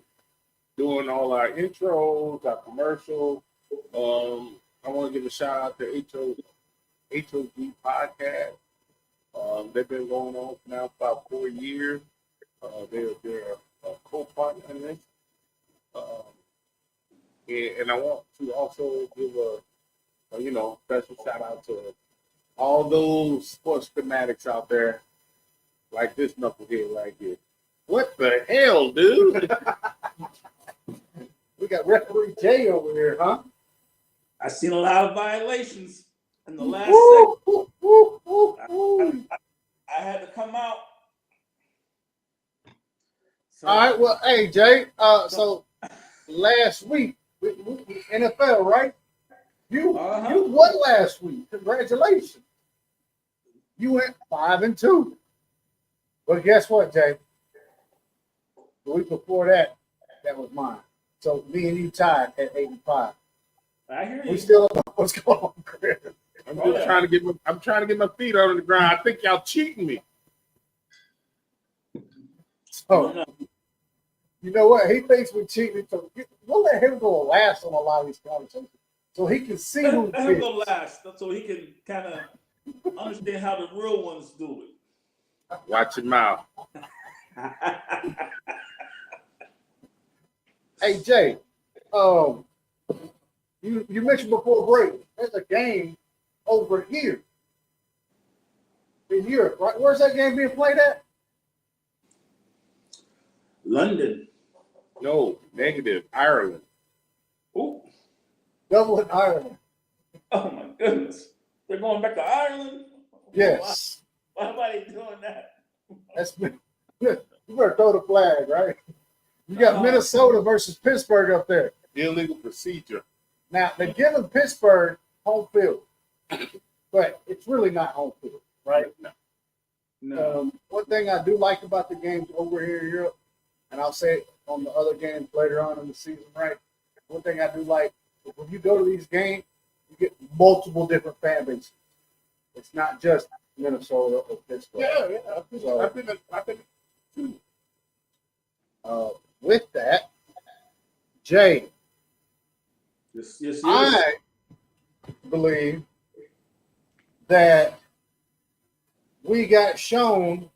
doing all our intros, our commercials. I want to give a shout out to HOG Podcast. They've been going on now for about 4 years. They're a co-partner in this. And I want to also give a special shout out to all those sports fanatics out there, like this knucklehead right here. What the hell, dude? We got referee Jay over here, huh? I seen a lot of violations in the last Woo, segment. woo, woo, woo. I had to come out. So, All right, well, hey Jay. So last week, we NFL, right? You won last week. Congratulations. You went 5-2. But guess what, Jay? The week before that was mine. So me and you tied at 85. I hear you. We still don't know what's going on, Chris. I'm just trying to get my feet on the ground. I think y'all cheating me. So you know what? He thinks we're cheating. So we'll let him go last on a lot of these conversations, so he can see who Let him go last, so he can kind of understand how the real ones do it. Watch your mouth. Hey Jay, you mentioned before break. There's a game over here in Europe, right? Where's that game being played at? London. No, negative. Ireland. Ooh. Dublin, Ireland. Oh my goodness. They're going back to Ireland? Yes. Why am I doing that? That's been, you better throw the flag, right? You got Minnesota versus Pittsburgh up there. Illegal procedure. Now they're giving Pittsburgh home field, but it's really not home field, right? No. One thing I do like about the games over here in Europe, and I'll say it on the other games later on in the season, right? One thing I do like is when you go to these games, you get multiple different fan bases. It's not just Minnesota or Pittsburgh. Yeah. I've been too. With that, Jay, Yes. I believe that we got shown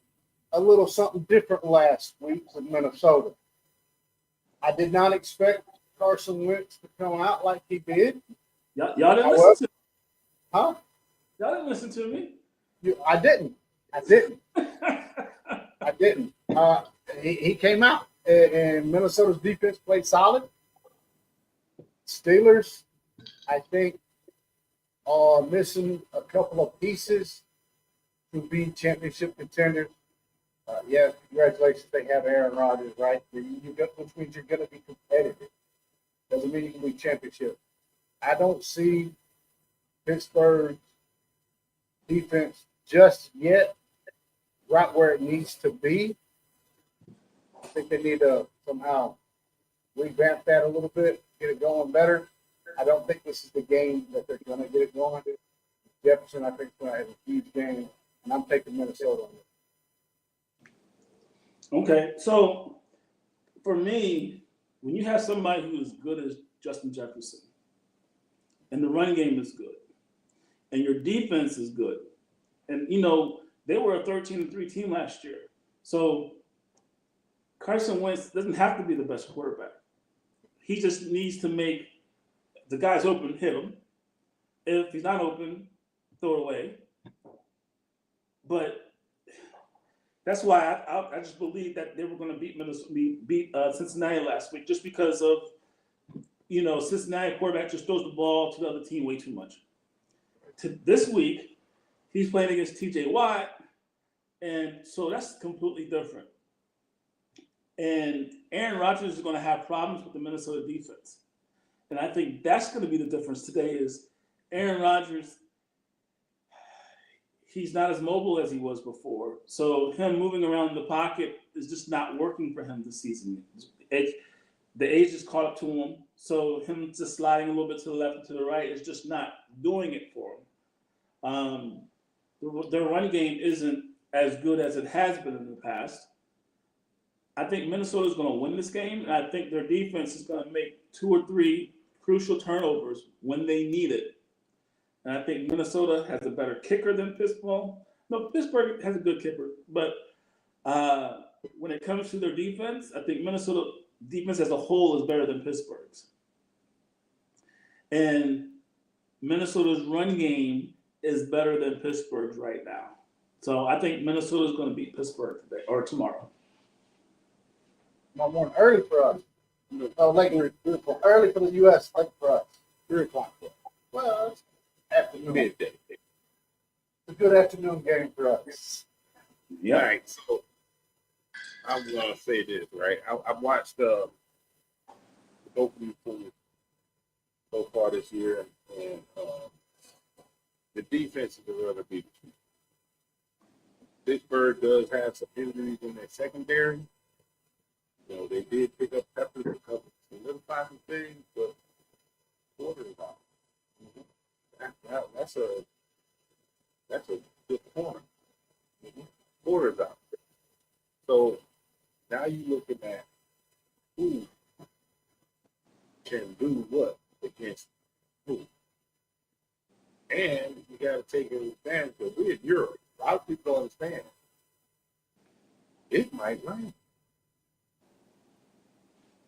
a little something different last week with Minnesota. I did not expect Carson Wentz to come out like he did. Y'all didn't listen to me. Huh? Y'all didn't listen to me. I didn't. He came out, and Minnesota's defense played solid. Steelers, I think, are missing a couple of pieces to be championship contenders. Congratulations. They have Aaron Rodgers, right? Which means you're going to be competitive. Doesn't mean you can be championship. I don't see Pittsburgh's defense just yet right where it needs to be. I think they need to somehow revamp that a little bit, get it going better. I don't think this is the game that they're going to get it going. Jefferson, I think, is going to have a huge game, and I'm taking Minnesota on it. Okay, so for me, when you have somebody who is good as Justin Jefferson, and the run game is good, and your defense is good, and they were a 13-3 team last year, so Carson Wentz doesn't have to be the best quarterback. He just needs to make the guys open, hit him. If he's not open, throw it away. But that's why I just believe that they were going to beat Cincinnati last week, just because of Cincinnati quarterback just throws the ball to the other team way too much. This week, he's playing against T.J. Watt, and so that's completely different. And Aaron Rodgers is going to have problems with the Minnesota defense. And I think that's going to be the difference today is Aaron Rodgers, he's not as mobile as he was before. So him moving around in the pocket is just not working for him this season. The age has caught up to him. So him just sliding a little bit to the left and to the right is just not doing it for him. Their run game isn't as good as it has been in the past. I think Minnesota is going to win this game, and I think their defense is going to make 2 or 3 crucial turnovers when they need it. And I think Minnesota has a better kicker than Pittsburgh. No, Pittsburgh has a good kicker, but when it comes to their defense, I think Minnesota defense as a whole is better than Pittsburgh's. And Minnesota's run game is better than Pittsburgh's right now. So I think Minnesota is going to beat Pittsburgh today or tomorrow. Morning early for us. Late early for the U.S. Late for us. 3 o'clock. Well, it's afternoon. Midday. It's a good afternoon game for us. Yeah. All right, so I'm gonna say this, right? I've watched the opening pool so far this year, and the defense is a rather big. Pittsburgh does have some injuries in their secondary. They did pick up Peppers to solidify some things, but quarter is out. That's a good corner. Quarter is out. So now you're looking at who can do what against who. And you got to take advantage of we're in Europe. A lot of people don't understand. It might rain.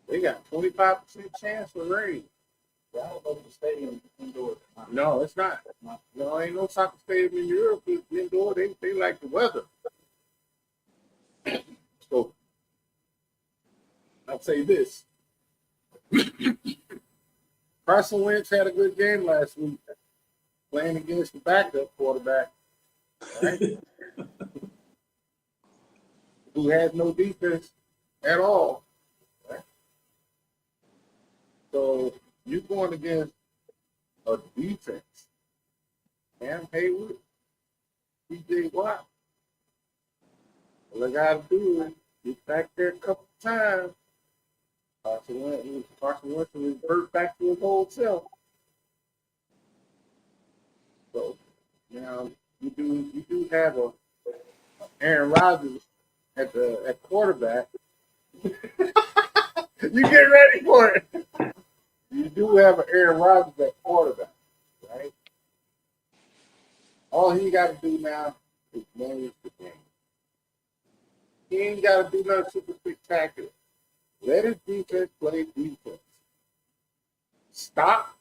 They got 25% chance for rain. I don't know if the stadium indoors. No, it's not. No, ain't no soccer stadium in Europe. It's indoor. They like the weather. So I'll say this. Carson Wentz had a good game last week playing against the backup quarterback, right? Who had no defense at all. Right? So you're going against a defense. Cam Hayward, T.J. Watt. All I got to do is get back there a couple times. Carson Wentz will revert back to his old self. So now you do have a Aaron Rodgers at quarterback. You get ready for it. You do have an Aaron Rodgers at quarterback, right? All he got to do now is manage the game. He ain't got to do nothing super spectacular. Let his defense play defense. Stop,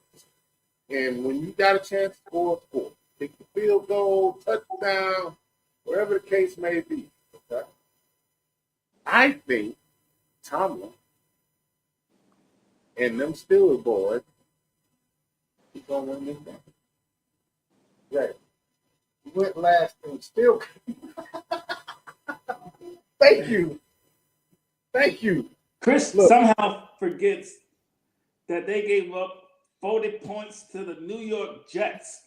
and when you got a chance to score. Take the field goal, touchdown, whatever the case may be. Okay? I think Tomlin and them Steelers boys, he's going to win this game. Right. He went last and still. Thank you. Chris somehow forgets that they gave up 40 points to the New York Jets.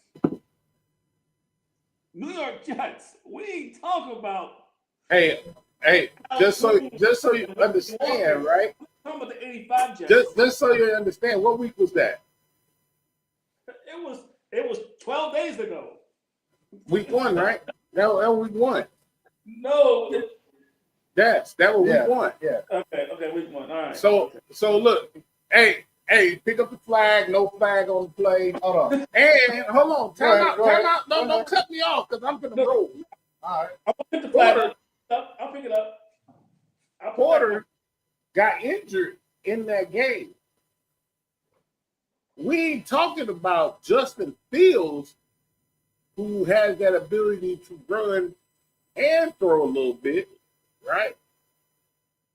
New York Jets. We ain't talking about. Hey, Hey, just so you understand, right? Talking about the '85 Jets. Just so you understand, what week was that? It was 12 days ago. Week 1, right? That was week 1. No. That was week 1. Yeah. Okay, week 1. All right. So look, hey, pick up the flag. No flag on the play. Hold on. And hold on, time Right. out. Don't cut me off because I'm gonna roll. All right. I'll pick the flag up. I'll pick it up. Porter got injured in that game. We ain't talking about Justin Fields, who has that ability to run and throw a little bit, right?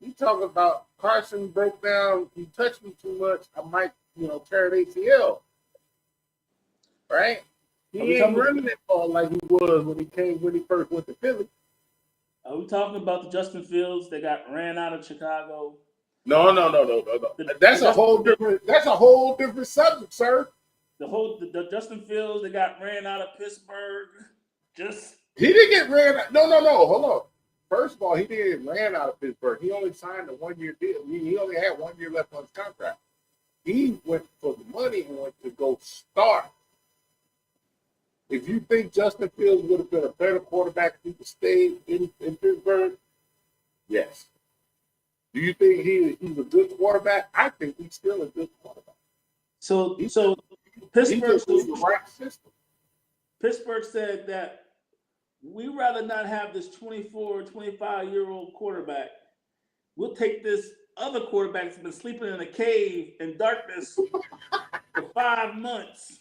We talking about Carson broke down. He touched me too much. I might, tear an ACL, right? He ain't running that ball like he was when he first went to Philly. Are we talking about the Justin Fields that got ran out of Chicago? No. That's a whole different subject, sir. The Justin Fields that got ran out of Pittsburgh. He didn't get ran out. No. Hold on. First of all, he didn't get ran out of Pittsburgh. He only signed a 1-year deal. He only had 1 year left on his contract. He went for the money and went to go start. If you think Justin Fields would have been a better quarterback if he could stay in Pittsburgh, yes. Do you think he's a good quarterback? I think he's still a good quarterback. So Pittsburgh is the right system. Pittsburgh said that we'd rather not have this 24, 25-year-old quarterback. We'll take this other quarterback that's been sleeping in a cave in darkness for 5 months.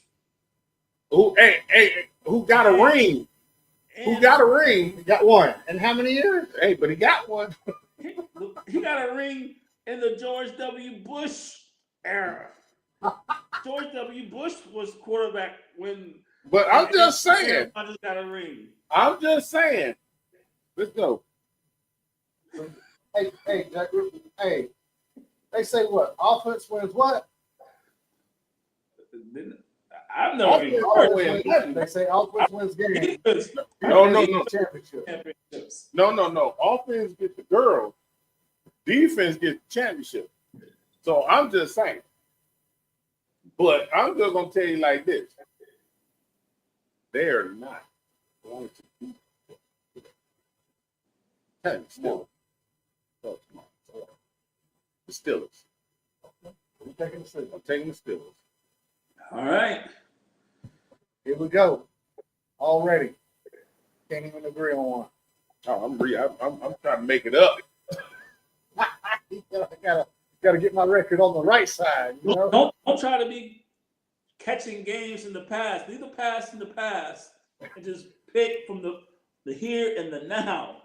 Who got a ring? Who got a ring? He got one. And how many years? Hey, but he got one. He got a ring in the George W. Bush era. George W. Bush was quarterback when. But I'm just saying. I just got a ring. I'm just saying. Let's go. Hey, they say what? Offense wins what? I've never been heard. They say offense wins games. No. Championships. No. Offense gets the girl. Defense gets the championship. So I'm just saying. But I'm just gonna tell you like this. They're not going to beat the Steelers. The Steelers. I'm taking the Steelers. I'm taking the Steelers. All right. Here we go. Already. Can't even agree on one. Oh, I'm trying to make it up. I gotta get my record on the right side. You know? Don't try to be catching games in the past. Leave the past in the past and just pick from the here and the now.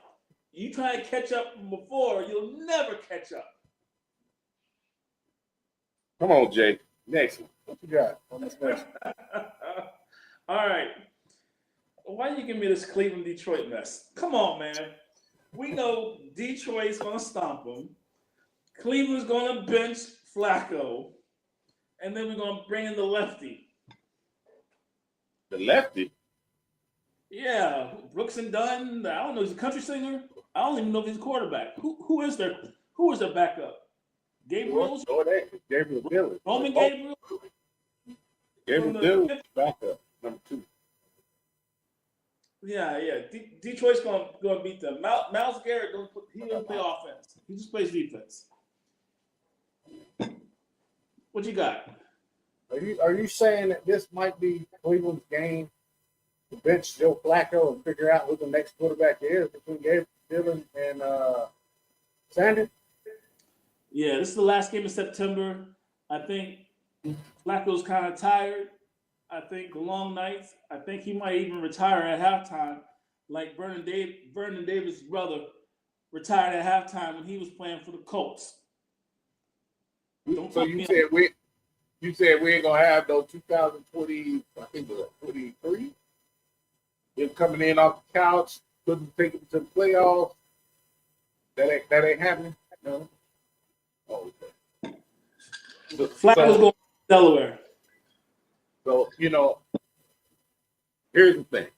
You try to catch up from before, you'll never catch up. Come on, Jay. Next one. What you got on this next? All right. Why you give me this Cleveland-Detroit mess? Come on, man. We know Detroit's going to stomp them. Cleveland's going to bench Flacco. And then we're going to bring in the lefty. The lefty? Yeah. Brooks and Dunn. I don't know. He's a country singer. I don't even know if he's a quarterback. Who is their backup? Gabriel? Gabriel Dillon. Roman Gabriel? Gabriel Dillon, backup, number 2. Yeah. Detroit's going to beat them. Myles Garrett, he doesn't play offense. He just plays defense. What you got? Are you saying that this might be Cleveland's game to bench Joe Flacco and figure out who the next quarterback is between Gabriel Dillon and Sanders? Yeah, this is the last game of September. I think Flacco's kind of tired. I think the long nights. I think he might even retire at halftime, like Vernon Davis' brother retired at halftime when he was playing for the Colts. So you said we ain't gonna have no 2020. I think it was 23. Him coming in off the couch, couldn't take it to the playoffs. That ain't happening. No. Oh, okay. Flacco's going to Delaware. So, here's the thing,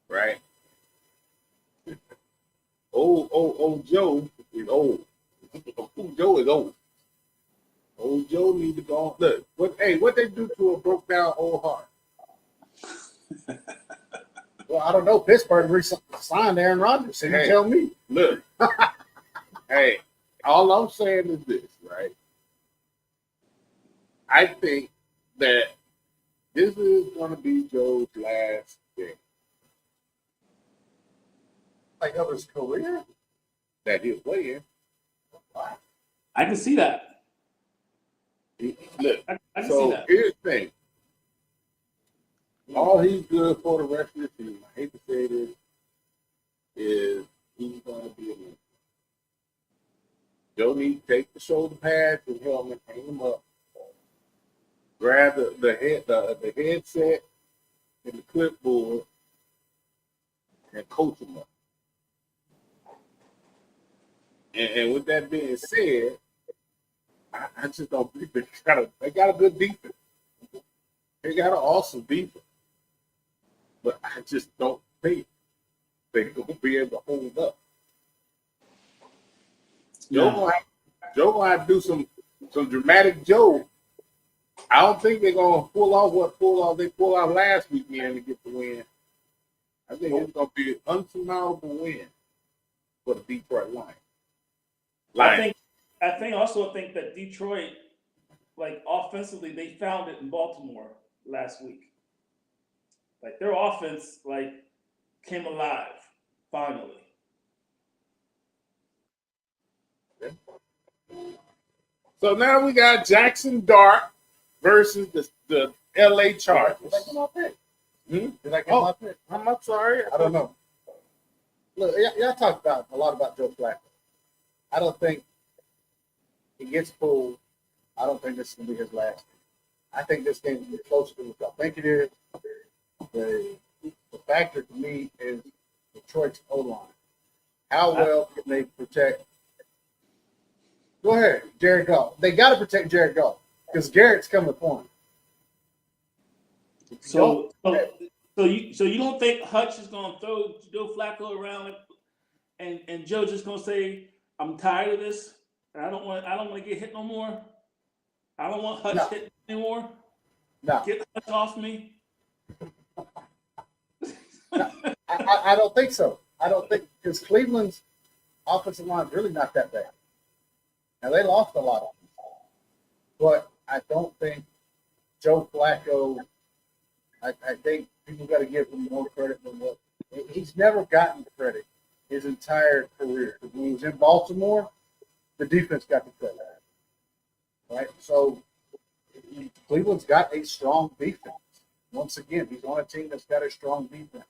right? Old Joe is old. Old Joe is old. Old Joe need to go on. Look, what they do to a broke down old heart? Well, I don't know. Pittsburgh recently signed Aaron Rodgers. So you tell me. Look, hey, all I'm saying is this, right? I think that this is going to be Joe's last game. Like of his career? That he'll play in. I can see that. Look, I can see so that. here's the thing. All he's good for the rest of the season, I hate to say this, is he's going to be a man. Joe needs to take the shoulder pads and helmet, hang them up, grab the headset and the clipboard, and coach them up. And with that being said, I just don't think they got a good defense. They got an awesome defense. But I just don't think they're going to be able to hold up. Joe gonna have to do some dramatic Joe. I don't think they're gonna pull off they pulled out last weekend to get the win. I think it's gonna be an unsurmountable win for the Detroit Lions. I also think that Detroit, like offensively, they found it in Baltimore last week. Like their offense, like came alive finally. So now we got Jackson Dart versus the LA Chargers. Did I get my pick? Did I get Oh. my pick? I'm sorry. I don't know. Look, y'all talked a lot about Joe Flacco. I don't think he gets pulled. I don't think this is going to be his last game. I think this game will be closer to what y'all think it is. The factor to me is Detroit's O-line. How well can they protect? Go ahead, Jared Goff. They got to protect Jared Goff because Garrett's coming for him. So you don't think Hutch is gonna throw Joe Flacco around and Joe just gonna say, I'm tired of this and I don't want to get hit no more. I don't want Hutch hit me anymore. No. Get Hutch off me. I don't think so. I don't think because Cleveland's offensive line is really not that bad. Now they lost a lot of them, but I don't think Joe Flacco. I think people got to give him more credit than what he's never gotten credit his entire career. When he was in Baltimore, the defense got the credit, right? So Cleveland's got a strong defense. Once again, he's on a team that's got a strong defense,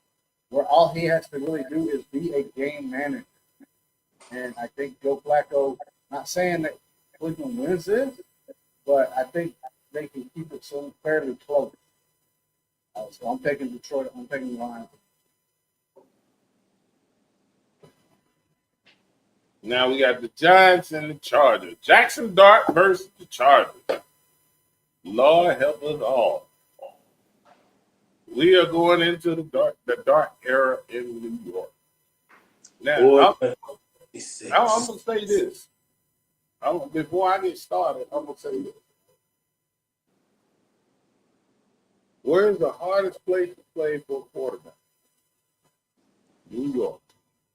where all he has to really do is be a game manager. And I think Joe Flacco, not saying that Cleveland wins this, but I think they can keep it so fairly close. So I'm taking Detroit. I'm taking the Lions. Now we got the Giants and the Chargers. Jackson Dart versus the Chargers. Lord help us all. We are going into the dark era in New York. Now, I'm going to say this. Before I get started, I'm going to say this. Where's the hardest place to play for a quarterback? New York.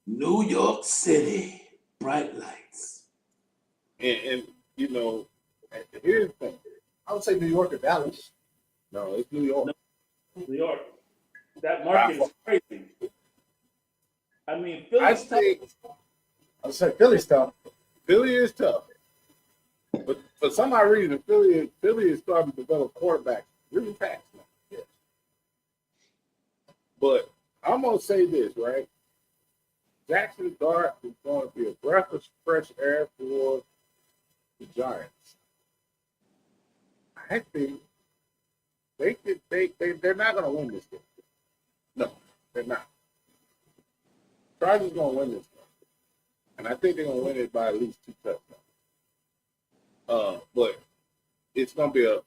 New York City. Bright lights. And you know, here's the thing. I would say New York or Dallas. No, it's New York. New York. That market is crazy. I mean, Philly's tough. I would say Philly's tough. Philly is tough. But for some odd reason, Philly is starting to develop quarterbacks really fast now. Yes. But I'm going to say this, right? Jackson Dart is going to be a breath of fresh air for the Giants. I think they're not going to win this game. No, they're not. Chargers going to win this game. And I think they're going to win it by at least 2 touchdowns. But it's going to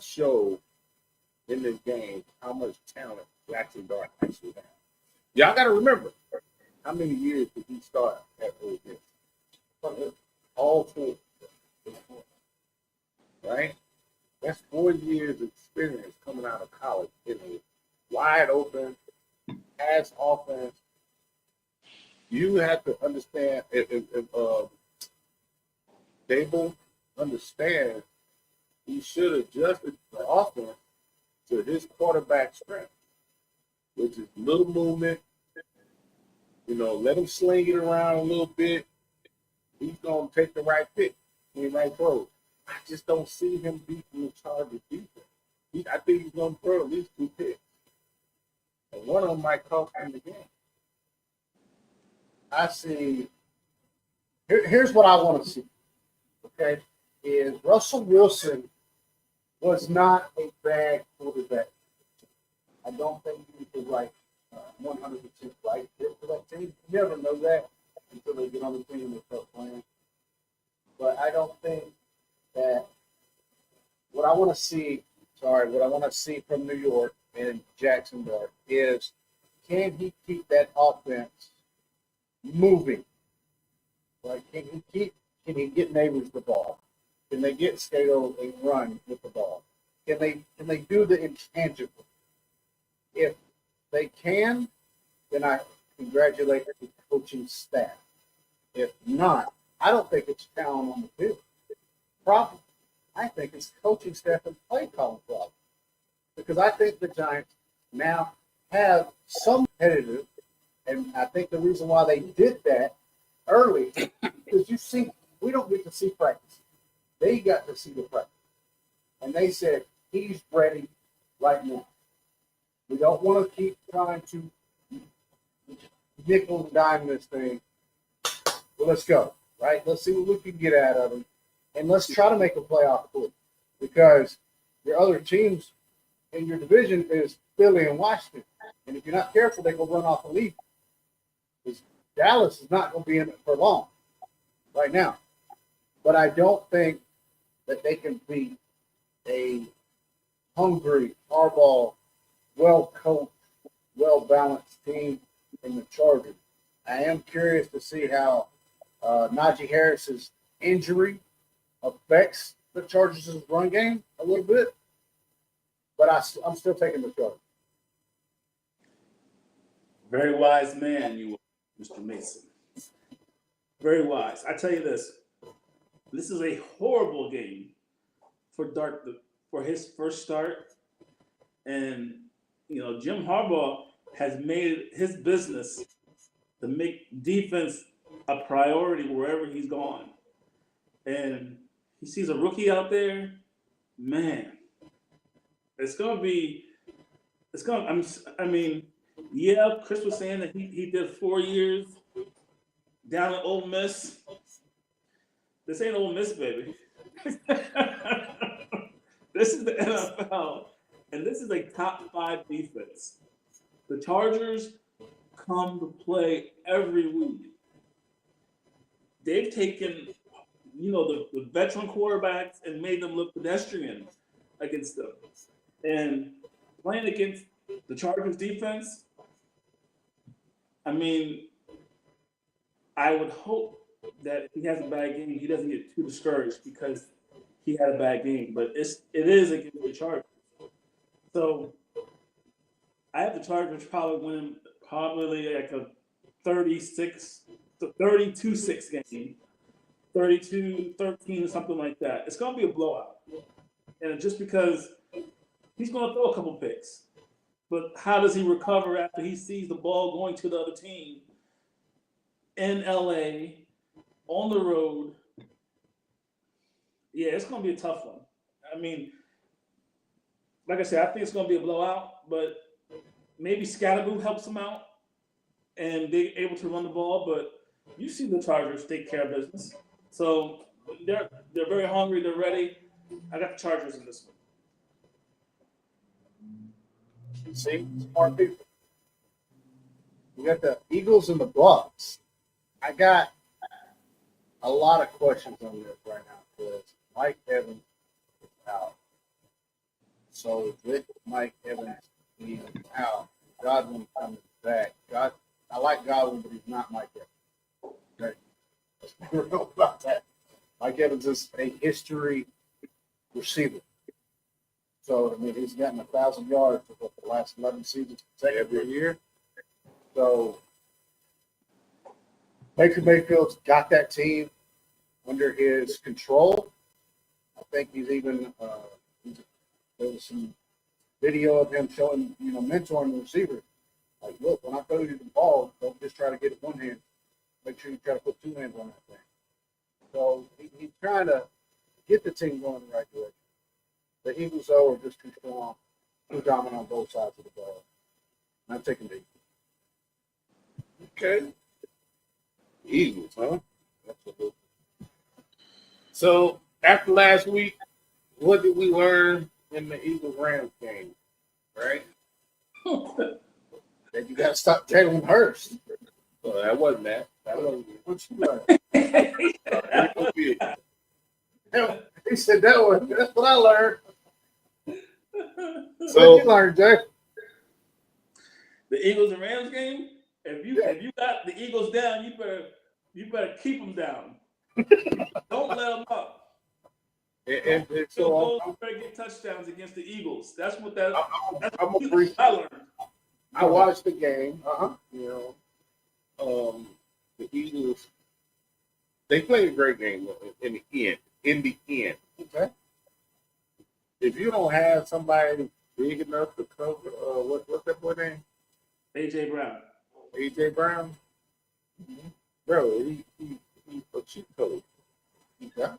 show in this game how much talent Jackson Dart actually has. Y'all got to remember, How many years did he start at Ole Miss? All 4. Right? That's 4 years experience coming out of college in a wide open pass offense. You have to understand if Dable understands he should adjust the offense to his quarterback strength, which is little movement. Let him sling it around a little bit. He's gonna take the right pick, the right throw. I just don't see him beating the Chargers defense. I think he's gonna throw at least 2 picks, and one of them might cost him the game. I see. Here's what I want to see. Okay, is Russell Wilson was not a bad quarterback. I don't think he was right, 100% right for that team. You never know that until they get on the team and start playing. But I don't think that what I want to see from New York and Jacksonville is, can he keep that offense moving? Like, can he get neighbors the ball? Can they get Skato and run with the ball? Can they do the intangible? If they can, then I congratulate the coaching staff. If not, I don't think it's talent on the field problem. I think it's coaching staff and play calling problem. Because I think the Giants now have some competitive, and I think the reason why they did that early, because we don't get to see practice. They got to see the practice. And they said, he's ready right now. We don't want to keep trying to nickel and dime this thing. Well, let's go, right? Let's see what we can get out of him. And let's try to make a playoff push. Because your other teams in your division is Philly and Washington. And if you're not careful, they will run off the lead. Because Dallas is not going to be in it for long right now. But I don't think that they can beat a hungry, hardball, well-coached, well-balanced team in the Chargers. I am curious to see how Najee Harris's injury affects the Chargers' run game a little bit. But I'm still taking the Chargers. Very wise man, you are, Mr. Mason. Very wise. I tell you this is a horrible game for Dart for his first start. And, Jim Harbaugh has made it his business to make defense a priority wherever he's gone. And he sees a rookie out there, man, Chris was saying that he did 4 years down at Ole Miss. This ain't Ole Miss, baby. This is the NFL, and this is a top 5 defense. The Chargers come to play every week. They've taken, the veteran quarterbacks and made them look pedestrian against them. And playing against the Chargers defense, I would hope that if he has a bad game, he doesn't get too discouraged because he had a bad game. But it is against the Chargers. So I have the Chargers probably winning like a 32-6 game, 32-13 or something like that. It's going to be a blowout. And just because he's going to throw a couple picks. But how does he recover after he sees the ball going to the other team in LA, on the road? Yeah, it's going to be a tough one. Like I said, I think it's going to be a blowout, but maybe Scatterboo helps them out and they're able to run the ball. But you see the Chargers take care of business. So they're very hungry. They're ready. I got the Chargers in this one. See, smart people. We got the Eagles and the Bucks. I got a lot of questions on this right now because Mike Evans is out. So with Mike Evans being out, Godwin coming back, I like Godwin, but he's not Mike Evans. Okay, let's be real about that. Mike Evans is a history receiver. So I mean, he's gotten 1,000 yards for the last 11 seasons Every year. So Baker Mayfield's got that team under his control. I think he's even there was some video of him showing, mentoring the receiver. Like, look, when I throw you the ball, don't just try to get it one hand. Make sure you try to put two hands on that thing. So he's trying to get the team going in the right direction. The Eagles, though, are just too strong, too dominant on both sides of the ball. I'm taking the Eagles. Okay. Eagles, huh? Absolutely. So after last week, what did we learn in the Eagles Rams game? Right? Then you got to stop Jalen Hurst. So that wasn't that. That wasn't it. What you learn? He said that one. That's what I learned. So What you learned, Jay? The Eagles and Rams game. If you got the Eagles down, you better keep them down. Don't let them up. and So so better get touchdowns against the Eagles. That's what I'm a brief. I learned. I watched the game. The Eagles, they played a great game in the end. In the end, Okay. if you don't have somebody big enough to cover, what's that boy name? AJ Brown. AJ Brown, bro, he's a cheat code. Okay.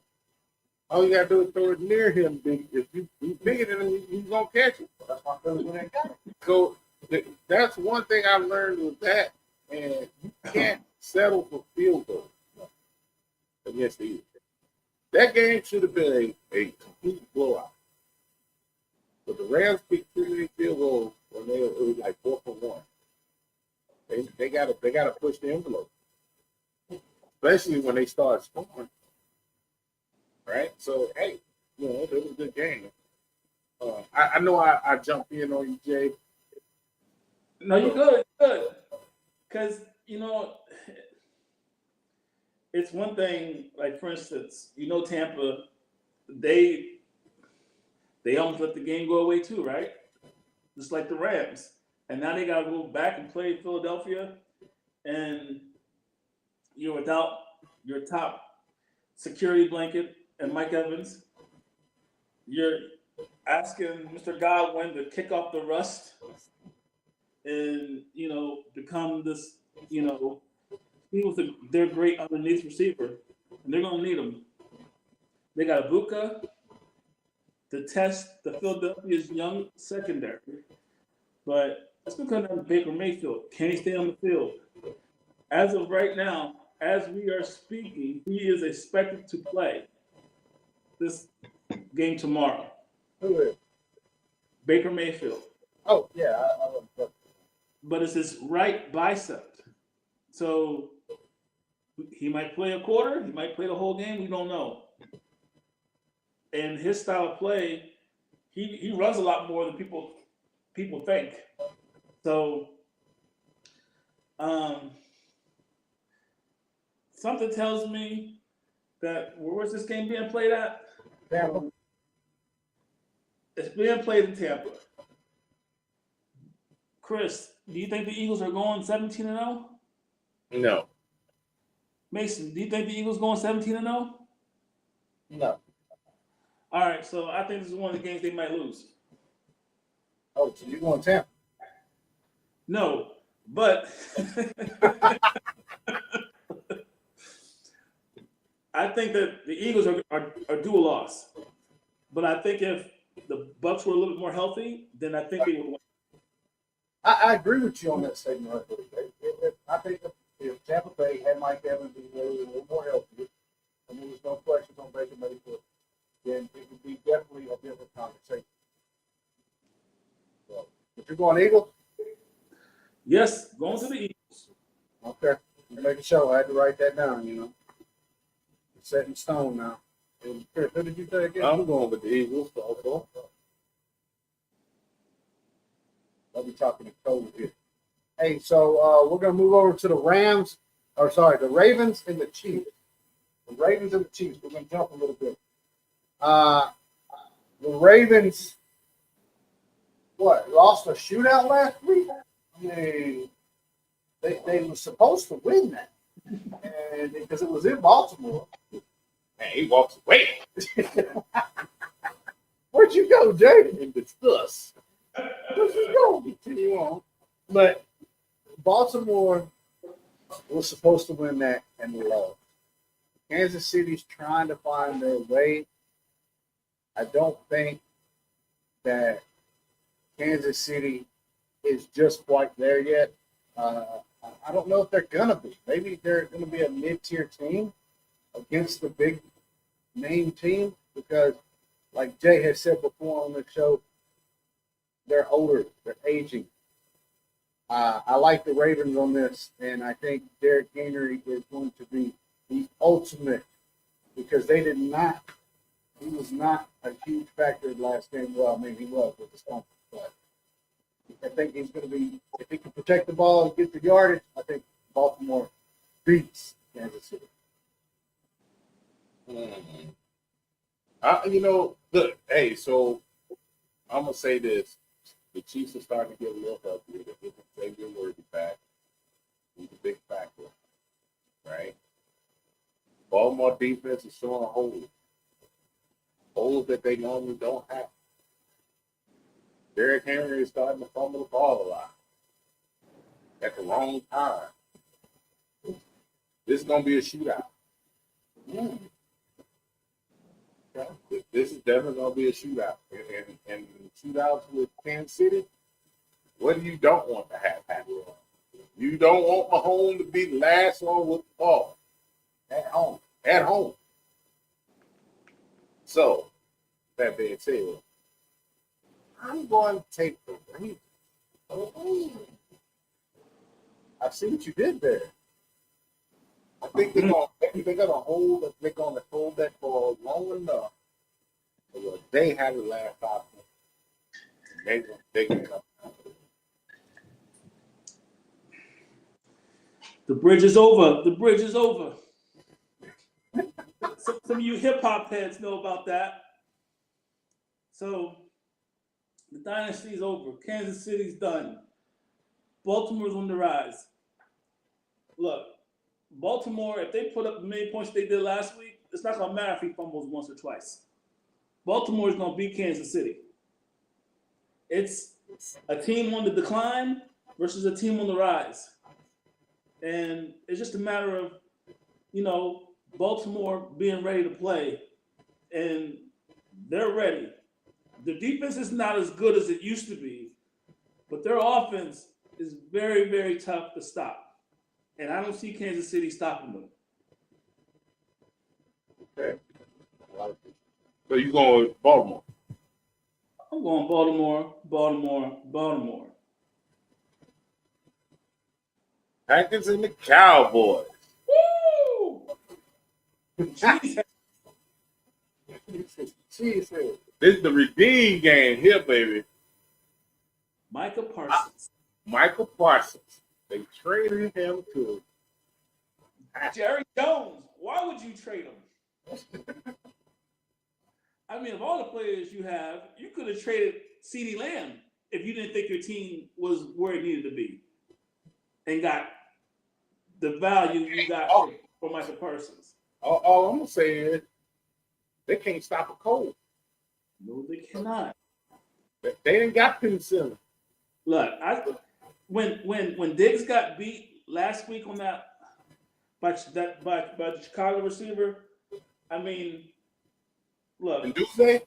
All you gotta do is throw it near him. If he's bigger than him, he's gonna catch it. That's my feeling when they got it. So that's one thing I learned with that, and you can't settle for field goals against the Eagles. That game should have been a complete blowout. But the Rams picked too many field goals when it was like 4-1. They gotta push the envelope, especially when they start scoring. Right? So hey, it was a good game. I know I jumped in on you, Jay. No, you're good. Because, it's one thing, like, for instance, Tampa, they almost let the game go away too, right? Just like the Rams. And now they got to go back and play Philadelphia. And you're without your top security blanket and Mike Evans. You're asking Mr. Godwin to kick off the rust and, become this, he was their great underneath receiver. And they're going to need him. They got Ibuka to test the Philadelphia's young secondary. But it's going to come down to Baker Mayfield. Can he stay on the field? As of right now, as we are speaking, he is expected to play this game tomorrow. Who is? Baker Mayfield. Oh, yeah. I love that. But it's his right bicep. So he might play a quarter. He might play the whole game. We don't know. And his style of play, he runs a lot more than people think. So something tells me that where's this game being played at? Tampa. It's being played in Tampa. Chris, do you think the Eagles are going 17-0? No. Mason, do you think the Eagles going 17-0? No. All right, so I think this is one of the games they might lose. Oh, so you're going Tampa? No, but I think that the Eagles are due a loss. But I think if the Bucks were a little bit more healthy, then I think they would win. I agree with you on that statement. I think if Tampa Bay had Mike Evans be a little more healthy, and there was no question on Baker Mayfield, then it would be definitely a different conversation. So, but you're going Eagles? Yes, going to the Eagles. Okay. You make a show. I had to write that down, It's set in stone now. And Chris, who did you say again? I'm going with the Eagles also. I'll be talking to Cole here. Hey, so we're gonna move over to the Rams, or sorry, the Ravens and the Chiefs. The Ravens and the Chiefs. We're gonna jump a little bit. Uh, the Ravens, what, lost a shootout last week? I mean, they were supposed to win that, and because it was in Baltimore. Man, he walks away Where'd you go, Jay? in disgust. Where'd you go? Continue on. But Baltimore was supposed to win that, and they lost. Kansas City's trying to find their way. I don't think that Kansas City is just quite there yet. I don't know if they're gonna be. Maybe they're gonna be a mid-tier team against the big name team because, like Jay has said before on the show, they're older, they're aging. I like the Ravens on this, and I think Derrick Henry is going to be the ultimate because they did not. He was not a huge factor in the last game. Well, I mean, he was with the Stomp, but I think he's going to be. If he can protect the ball and get the yardage, I think Baltimore beats Kansas City. Look, hey, so I'm gonna say this: the Chiefs are starting to get a little healthier. They're getting Xavier Worthy back. He's a big factor, right? Baltimore defense is showing holes that they normally don't have. Derrick Henry is starting to fumble the ball a lot at the wrong time. This is gonna be a shootout. This is definitely going to be a shootout. And shootouts with Kansas City, what do you don't want to have happen? You don't want Mahomes to be the last one with the ball at home. At home. So, that being said, I'm going to take the Ravens. I see what you did there. I think they're gonna hold that ball long enough so they have the last 5 minutes. They can come out. The bridge is over. The bridge is over. Some of you hip hop heads know about that. So the dynasty's over. Kansas City's done. Baltimore's on the rise. Look, Baltimore, if they put up the many points they did last week, it's not going to matter if he fumbles once or twice. Baltimore is going to beat Kansas City. It's a team on the decline versus a team on the rise. And it's just a matter of, Baltimore being ready to play. And they're ready. The defense is not as good as it used to be, but their offense is very, very tough to stop. And I don't see Kansas City stopping them. Okay. So you going with Baltimore? I'm going Baltimore. Packers and the Cowboys. Woo! Jeez. This is the redeem game here, baby. Micah Parsons. Michael Parsons. They traded him to Jerry Jones. Why would you trade him? I mean, of all the players you have, you could have traded CeeDee Lamb if you didn't think your team was where it needed to be and got the value you got for Michael Parsons. all I'm going to say is they can't stop a cold. No, they cannot. They didn't got penicillin. Look, when Diggs got beat last week on that by the Chicago receiver, I mean, look. And Duve?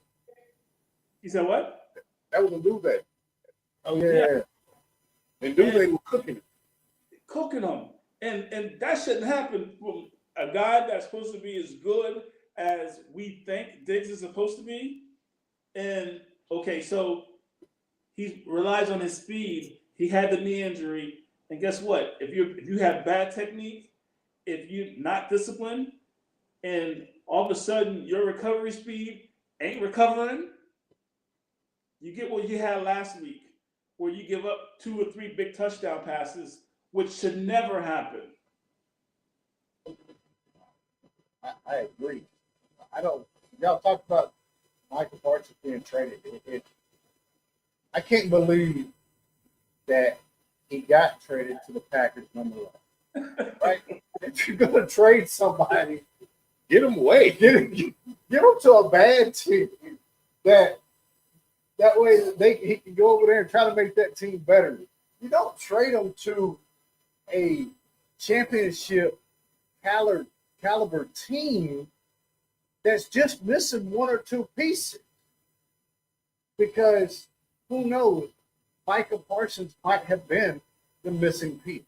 You said what? That was a Duve. Oh yeah. And Duve was cooking it. Cooking them. And that shouldn't happen from a guy that's supposed to be as good as we think Diggs is supposed to be. And okay, so he relies on his speed. He had the knee injury, and guess what? If you have bad technique, if you're not disciplined, and all of a sudden your recovery speed ain't recovering, you get what you had last week. where you give up 2 or 3 big touchdown passes, which should never happen. I agree. I don't. Y'all talk about Michael Parsons being traded. I can't believe that he got traded to the Packers nonetheless. Right? If you're gonna trade somebody, Get him away. get him to a bad team. That way he can go over there and try to make that team better. You don't trade him to a championship caliber team that's just missing 1 or 2 pieces. Because who knows, Michael Parsons might have been the missing piece,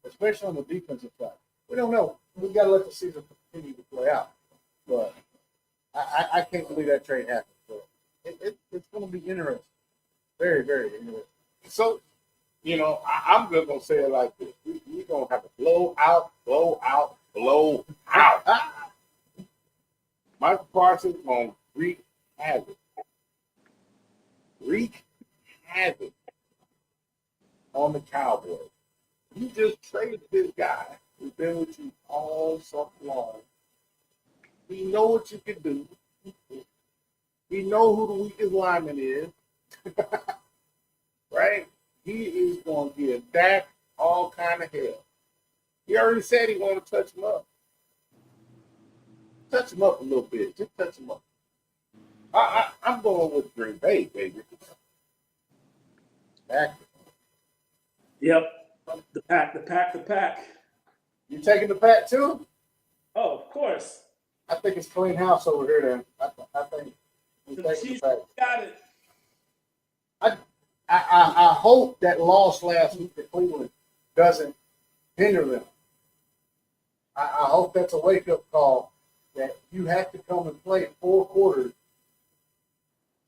especially on the defensive side. We don't know. We got to let the season continue to play out. But I can't believe that trade happened. But it's going to be interesting. Very, very interesting. So, I'm just going to say it like this. We're going to have a blowout. Michael Parsons going to wreak havoc. On the Cowboys. You just traded this guy who's been with you all so long. We know what you can do. We know who the weakest lineman is. Right? He is going to give Dak all kind of hell. He already said he want to touch him up. Touch him up a little bit. Just touch him up. I'm going with Green Bay, baby. Dak. Yep. The pack. You taking the Pack too? Oh, of course. I think it's clean house over here. Then I think we're The taking Chiefs the Pack. got it. I hope that loss last week to Cleveland doesn't hinder them. I hope that's a wake up call that you have to come and play 4 quarters.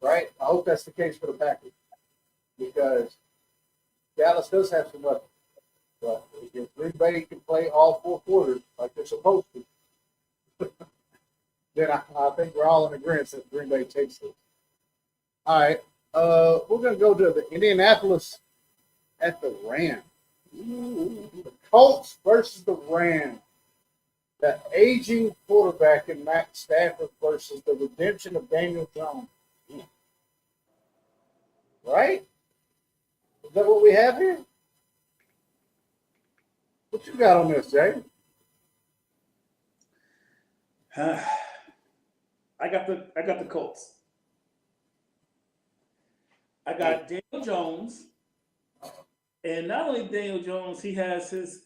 Right? I hope that's the case for the Packers because Dallas does have some weapons. But if Green Bay can play all 4 quarters like they're supposed to, then I think we're all in agreement that Green Bay takes it. All right. We're going to go to the Indianapolis at the Rams. The Colts versus the Rams. The aging quarterback in Matt Stafford versus the redemption of Daniel Jones. Right? Is that what we have here? What you got on this, Jay? I got the Colts. I got Daniel Jones, and not only Daniel Jones, he has his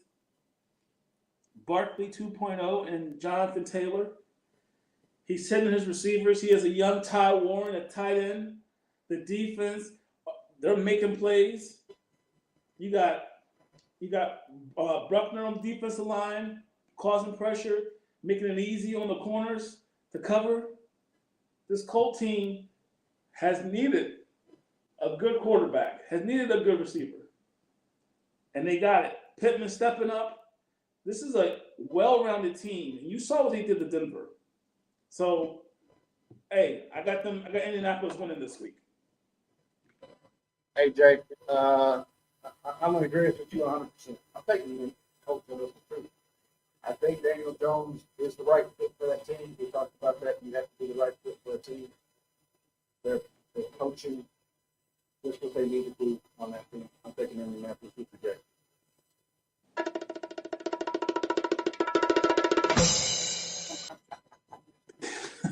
Barkley 2.0 and Jonathan Taylor. He's sending his receivers. He has a young Ty Warren at tight end. The defense, they're making plays. You got Bruckner on the defensive line, causing pressure, making it easy on the corners to cover. This Colt team has needed a good quarterback, has needed a good receiver. And they got it. Pittman stepping up. This is a well-rounded team. And you saw what they did to Denver. So, hey, I got Indianapolis winning this week. Hey, Jay, I'm in agreement with you 100%. I'm taking the Colts on this one, too. I think Daniel Jones is the right fit for that team. We talked about that. You have to be the right fit for a team. They're coaching just what they need to do on that team. I'm taking Indianapolis with the Jay.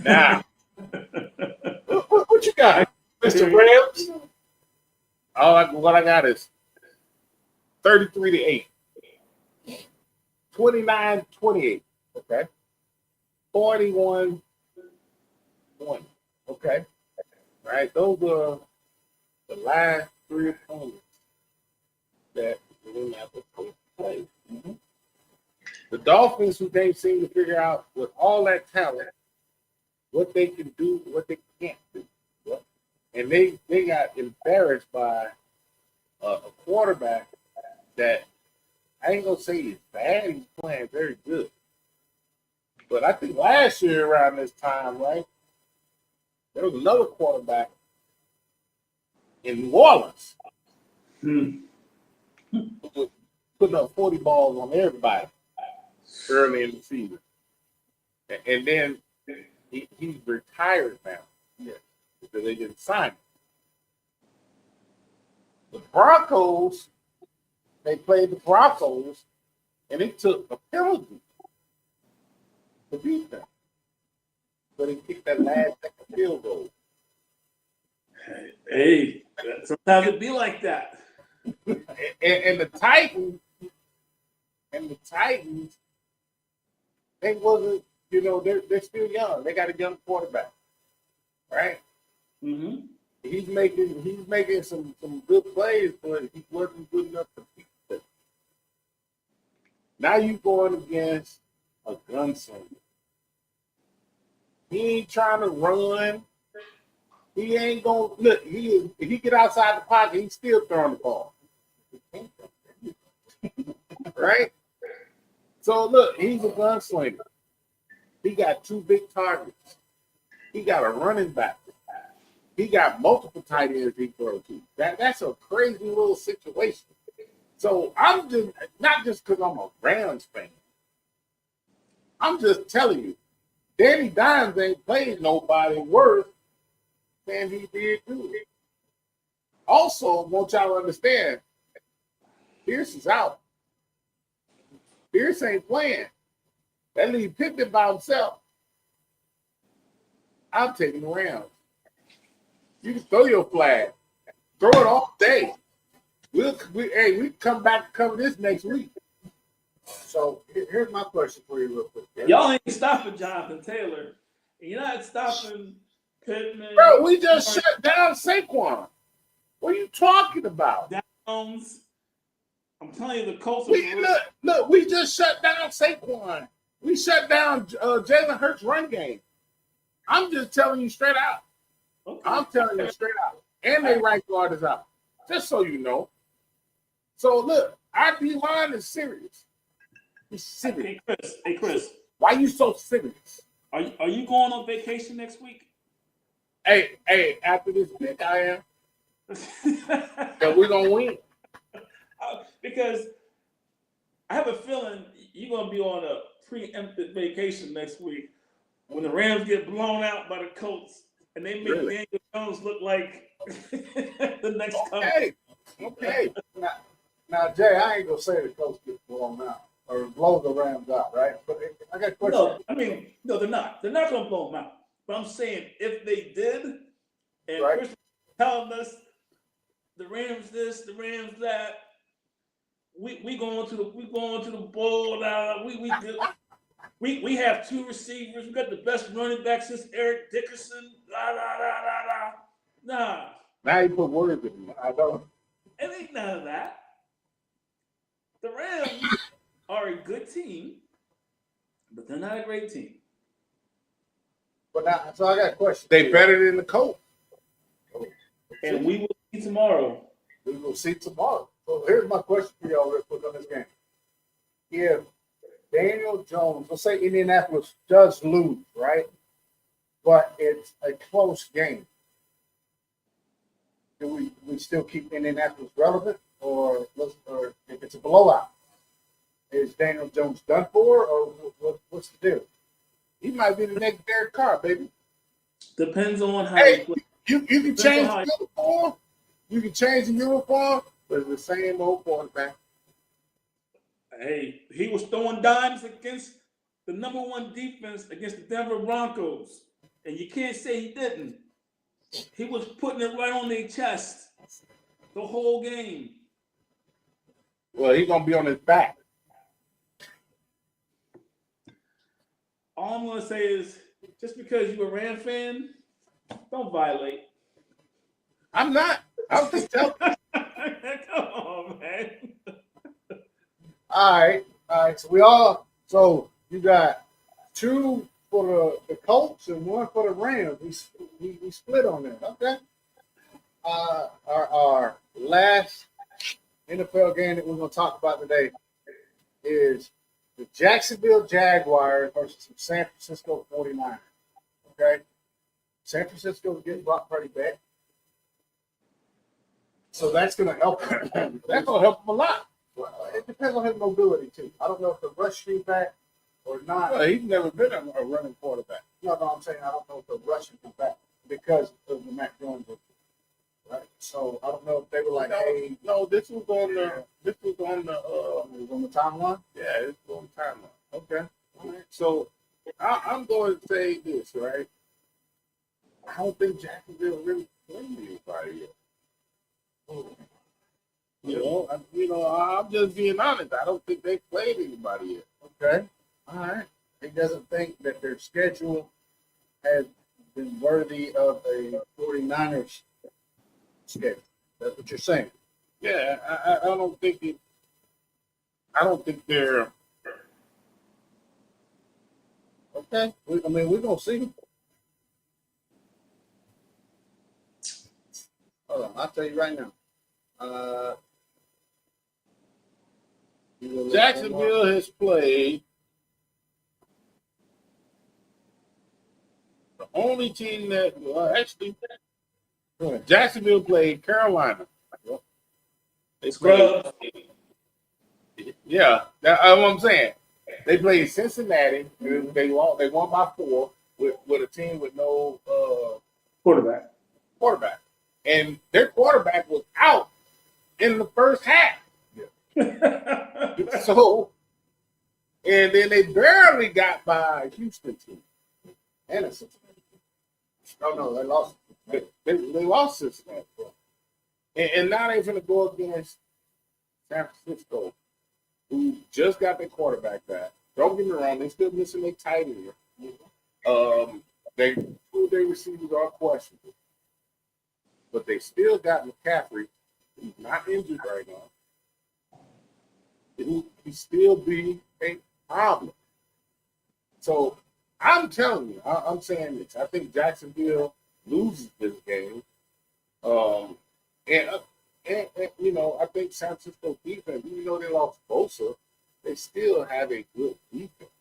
Now, What you got, Mr. Rams? what I got is 33-8. 29-28. Okay. 41-1. Okay. Right? Those are the last 3 opponents that Indianapolis played. Mm-hmm. The Dolphins, who they seem to figure out with all that talent, what they can do, what they can't do. Yep. And they got embarrassed by a quarterback that I ain't gonna say he's bad, he's playing very good. But I think last year around this time, right, there was another quarterback in New Orleans Putting up 40 balls on everybody early in the season. And then he's retired now. Yeah. Because they didn't sign him. The Broncos, they played the Broncos, and it took a penalty to beat them. But he kicked that last second field goal. Hey, sometimes it be like that. And the Titans, they wasn't, they're still young. They got a young quarterback, right? Mm-hmm. He's making some good plays, but he wasn't good enough to beat them. Now you going against a gunslinger. He ain't trying to run. He ain't gonna look. If he get outside the pocket, he's still throwing the ball. Right? So look, he's a gunslinger. He got 2 big targets. He got a running back. He got multiple tight ends he throws to. That's a crazy little situation. So I'm just not just because I'm a Rams fan. I'm just telling you, Danny Dimes ain't played nobody worse than he did do. Also, want y'all to understand, Pierce is out. Pierce ain't playing. That leaves Pittman by himself. I'm taking the Rams. You can throw your flag. Throw it all day. We come back and cover this next week. So here's my question for you real quick. Y'all ain't stopping Jonathan Taylor. You're not stopping Pittman. Bro, we just shut down Saquon. What are you talking about? Downs. I'm telling you, the Colts Look, we just shut down Saquon. We shut down Jalen Hurts' run game. I'm just telling you straight out. Okay. I'm telling you straight out. And their right guard is out. Just so you know. So look, our D-line is serious. He's serious. Hey Chris. Why you so serious? Are you going on vacation next week? Hey, after this pick, I am. And we're gonna win. Because I have a feeling you're gonna be on a preempted vacation next week when the Rams get blown out by the Colts and they make Daniel Jones look like the next Okay. Now, Jay, I ain't gonna say the Colts get blown out or blow the Rams out, right? But I got a question. No, they're not. They're not gonna blow them out. But I'm saying if they did, and Right. Chris was telling us the Rams this, the Rams that, we going to the bowl now. We have 2 receivers. We got the best running back since Eric Dickerson. Nah. Now you put words in me. I don't. It ain't none of that. The Rams are a good team, but they're not a great team. But now, so I got a question. They better than the Colts. And we will see tomorrow. We will see tomorrow. So here's my question for y'all real quick on this game. If Daniel Jones, let's say Indianapolis does lose, right? But it's a close game. Do we still keep Indianapolis relevant? Or if it's a blowout, is Daniel Jones done for? Or what's the deal? He might be the next Derek Carr, baby. Depends on how Hey, you play. you can change the uniform. You can change the uniform, but it's the same old quarterback. Hey, he was throwing dimes against the number 1 defense against the Denver Broncos. And you can't say he didn't. He was putting it right on their chest the whole game. Well, he's going to be on his back. All I'm going to say is, just because you're a Ram fan, don't violate. I'm not. I'm just telling you. Come on, man. All right. So you got 2 for the Colts and 1 for the Rams. We split on that. Okay. Our last NFL game that we're going to talk about today is the Jacksonville Jaguars versus the San Francisco 49ers. Okay. San Francisco is getting Brock Purdy back. So that's going to help him. That's gonna help him a lot. Well, it depends on his mobility too. I don't know if the rush stream back or not. Well, he's never been a running quarterback. No, I'm saying I don't know if the rush is back because of the Mac Jones, right? So I don't know if they were like, hey, No, this was on the it was on the timeline. yeah, it's on the timeline. Okay. All right. So I'm going to say this, right? I don't think Jacksonville really played anybody yet. I'm just being honest. I don't think they played anybody yet. Okay. All right. He doesn't think that their schedule has been worthy of a 49ers schedule. That's what you're saying. Yeah, I don't think it. I don't think they're Okay. We're going to see. Hold on. I'll tell you right now. Jacksonville has played the only team that actually Jacksonville played Carolina. They played, yeah, that's what I'm saying. They played Cincinnati. They won by 4 with a team with no Quarterback. and their quarterback was out in the first half. So, and then they barely got by a Houston team. And a Cincinnati. Oh, no, they lost. They lost Cincinnati. And now they're going to go against San Francisco, who just got their quarterback back. Don't get me wrong, they're still missing their tight end. Two of their receivers are questionable. But they still got McCaffrey, who's not injured right now. He still be a problem. So I'm telling you, I'm saying this. I think Jacksonville loses this game. And I think San Francisco defense, even though they lost Bosa, they still have a good defense.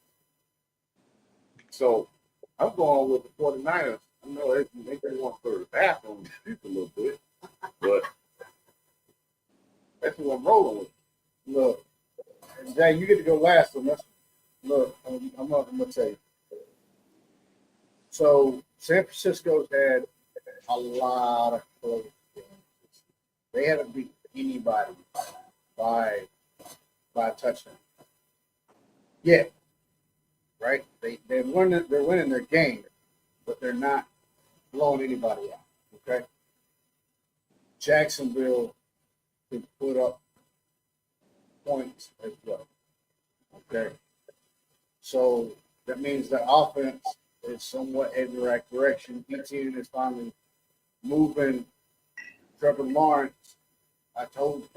So I'm going with the 49ers. I know they want to go to the bathroom a little bit, but that's what I'm rolling with. Look, Jay, you get to go last on this. Look, I'm going to tell you. So San Francisco's had a lot of close games. They haven't beat anybody by a touchdown. Yeah, right? They're winning their game, but they're not blowing anybody out. Okay. Jacksonville can put up points as well. Okay. So that means the offense is somewhat in the right direction. Etienne is finally moving. Trevor Lawrence, I told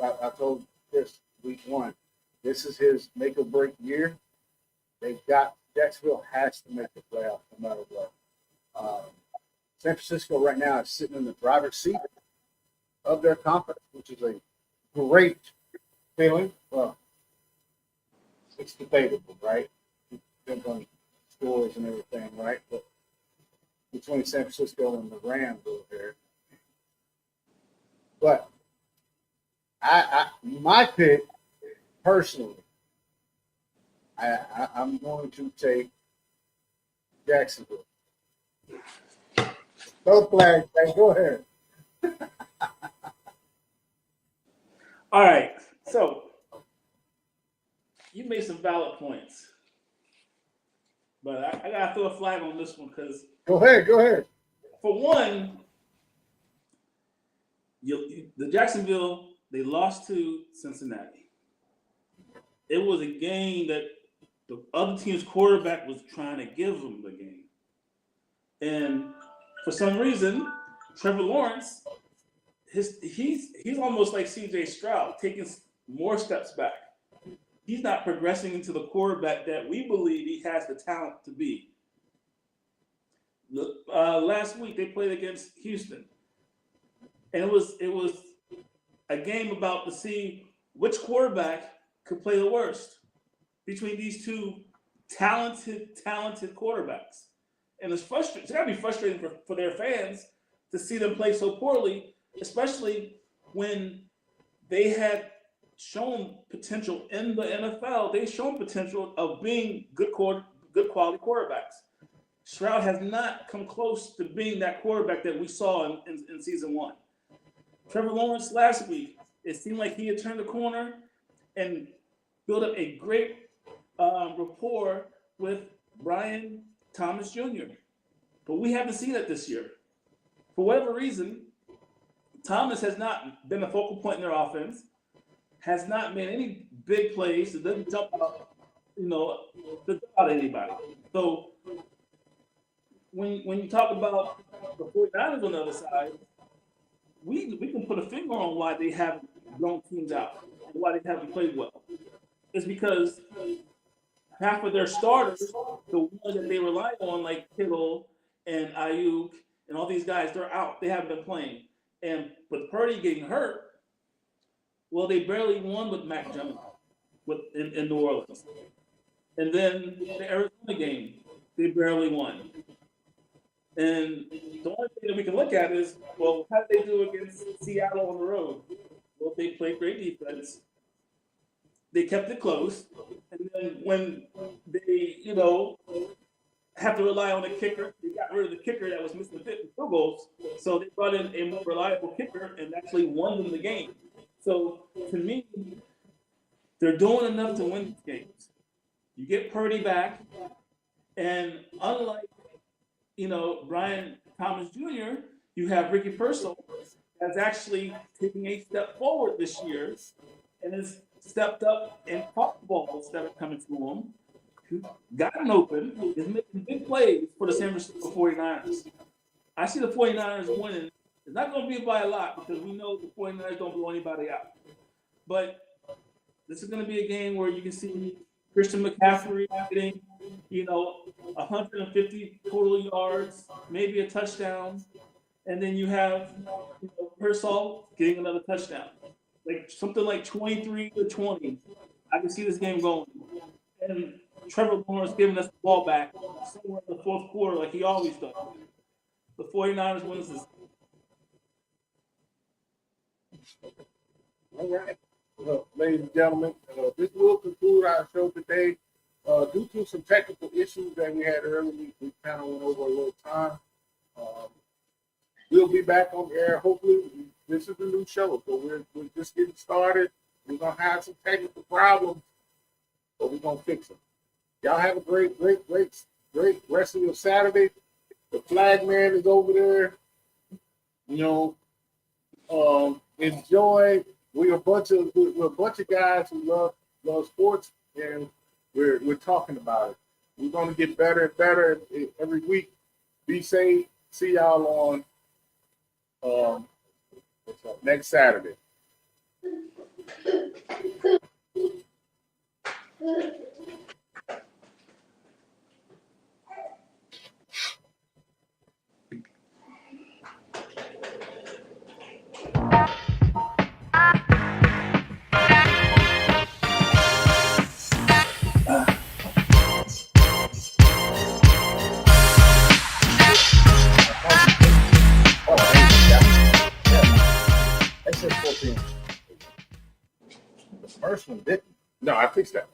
Chris week 1, this is his make or break year. Jacksonville has to make the playoffs no matter what. San Francisco right now is sitting in the driver's seat of their conference, which is a great feeling. Well, it's debatable, right? Depends on scores and everything, right? But between San Francisco and the Rams over there. But my pick, personally, I'm going to take Jacksonville. Throw the flag. Hey, go ahead. All right. So you made some valid points. But I got to throw a flag on this one because. Go ahead. For one, the Jacksonville, they lost to Cincinnati. It was a game that the other team's quarterback was trying to give them the game. And for some reason, Trevor Lawrence, he's almost like C.J. Stroud, taking more steps back. He's not progressing into the quarterback that we believe he has the talent to be. Last week they played against Houston, and it was a game about to see which quarterback could play the worst between these two talented quarterbacks. And it's frustrating. It's got to be frustrating for their fans to see them play so poorly, especially when they had shown potential in the NFL, they shown potential of being good quality quarterbacks. Stroud has not come close to being that quarterback that we saw in season one. Trevor Lawrence last week, it seemed like he had turned the corner and built up a great rapport with Brian Thomas Jr. But we haven't seen it this year. For whatever reason, Thomas has not been a focal point in their offense, has not made any big plays, it doesn't jump out, doesn't jump out at anybody. So when you talk about the 49ers on the other side, we can put a finger on why they haven't blown teams out and why they haven't played well. It's because half of their starters, the ones that they rely on, like Kittle and Ayuk and all these guys, they're out. They haven't been playing. And with Purdy getting hurt, well, they barely won with Mac Jones in New Orleans. And then the Arizona game, they barely won. And the only thing that we can look at is, well, how did they do against Seattle on the road? Well, they played great defense. They kept it close. And then when they, have to rely on a kicker, they got rid of the kicker that was missing 50 field goals. So they brought in a more reliable kicker and actually won them the game. So to me, they're doing enough to win these games. You get Purdy back, and unlike Brian Thomas Jr., you have Ricky Pearsall that's actually taking a step forward this year and has stepped up and caught balls that are coming to him, gotten open, is making big plays for the San Francisco 49ers. I see the 49ers winning. It's not going to be by a lot because we know the 49ers don't blow anybody out. But this is going to be a game where you can see Christian McCaffrey getting, 150 total yards, maybe a touchdown. And then you have Pearsall getting another touchdown. Like something like 23-20. I can see this game going. And Trevor Lawrence giving us the ball back somewhere in the fourth quarter like he always does. The 49ers wins this. All right. Well, ladies and gentlemen, this will conclude our show today. Due to some technical issues that we had earlier, we kind of went over a little time. We'll be back on the air. Hopefully, this is the new show, so we're just getting started. We're going to have some technical problems, but we're going to fix them. Y'all have a great rest of your Saturday. The flag man is over there. Enjoy. We're a bunch of guys who love sports, and we're talking about it. We're going to get better and better every week. Be safe. See y'all on next Saturday. That's just 14. The first one didn't. No, I fixed that.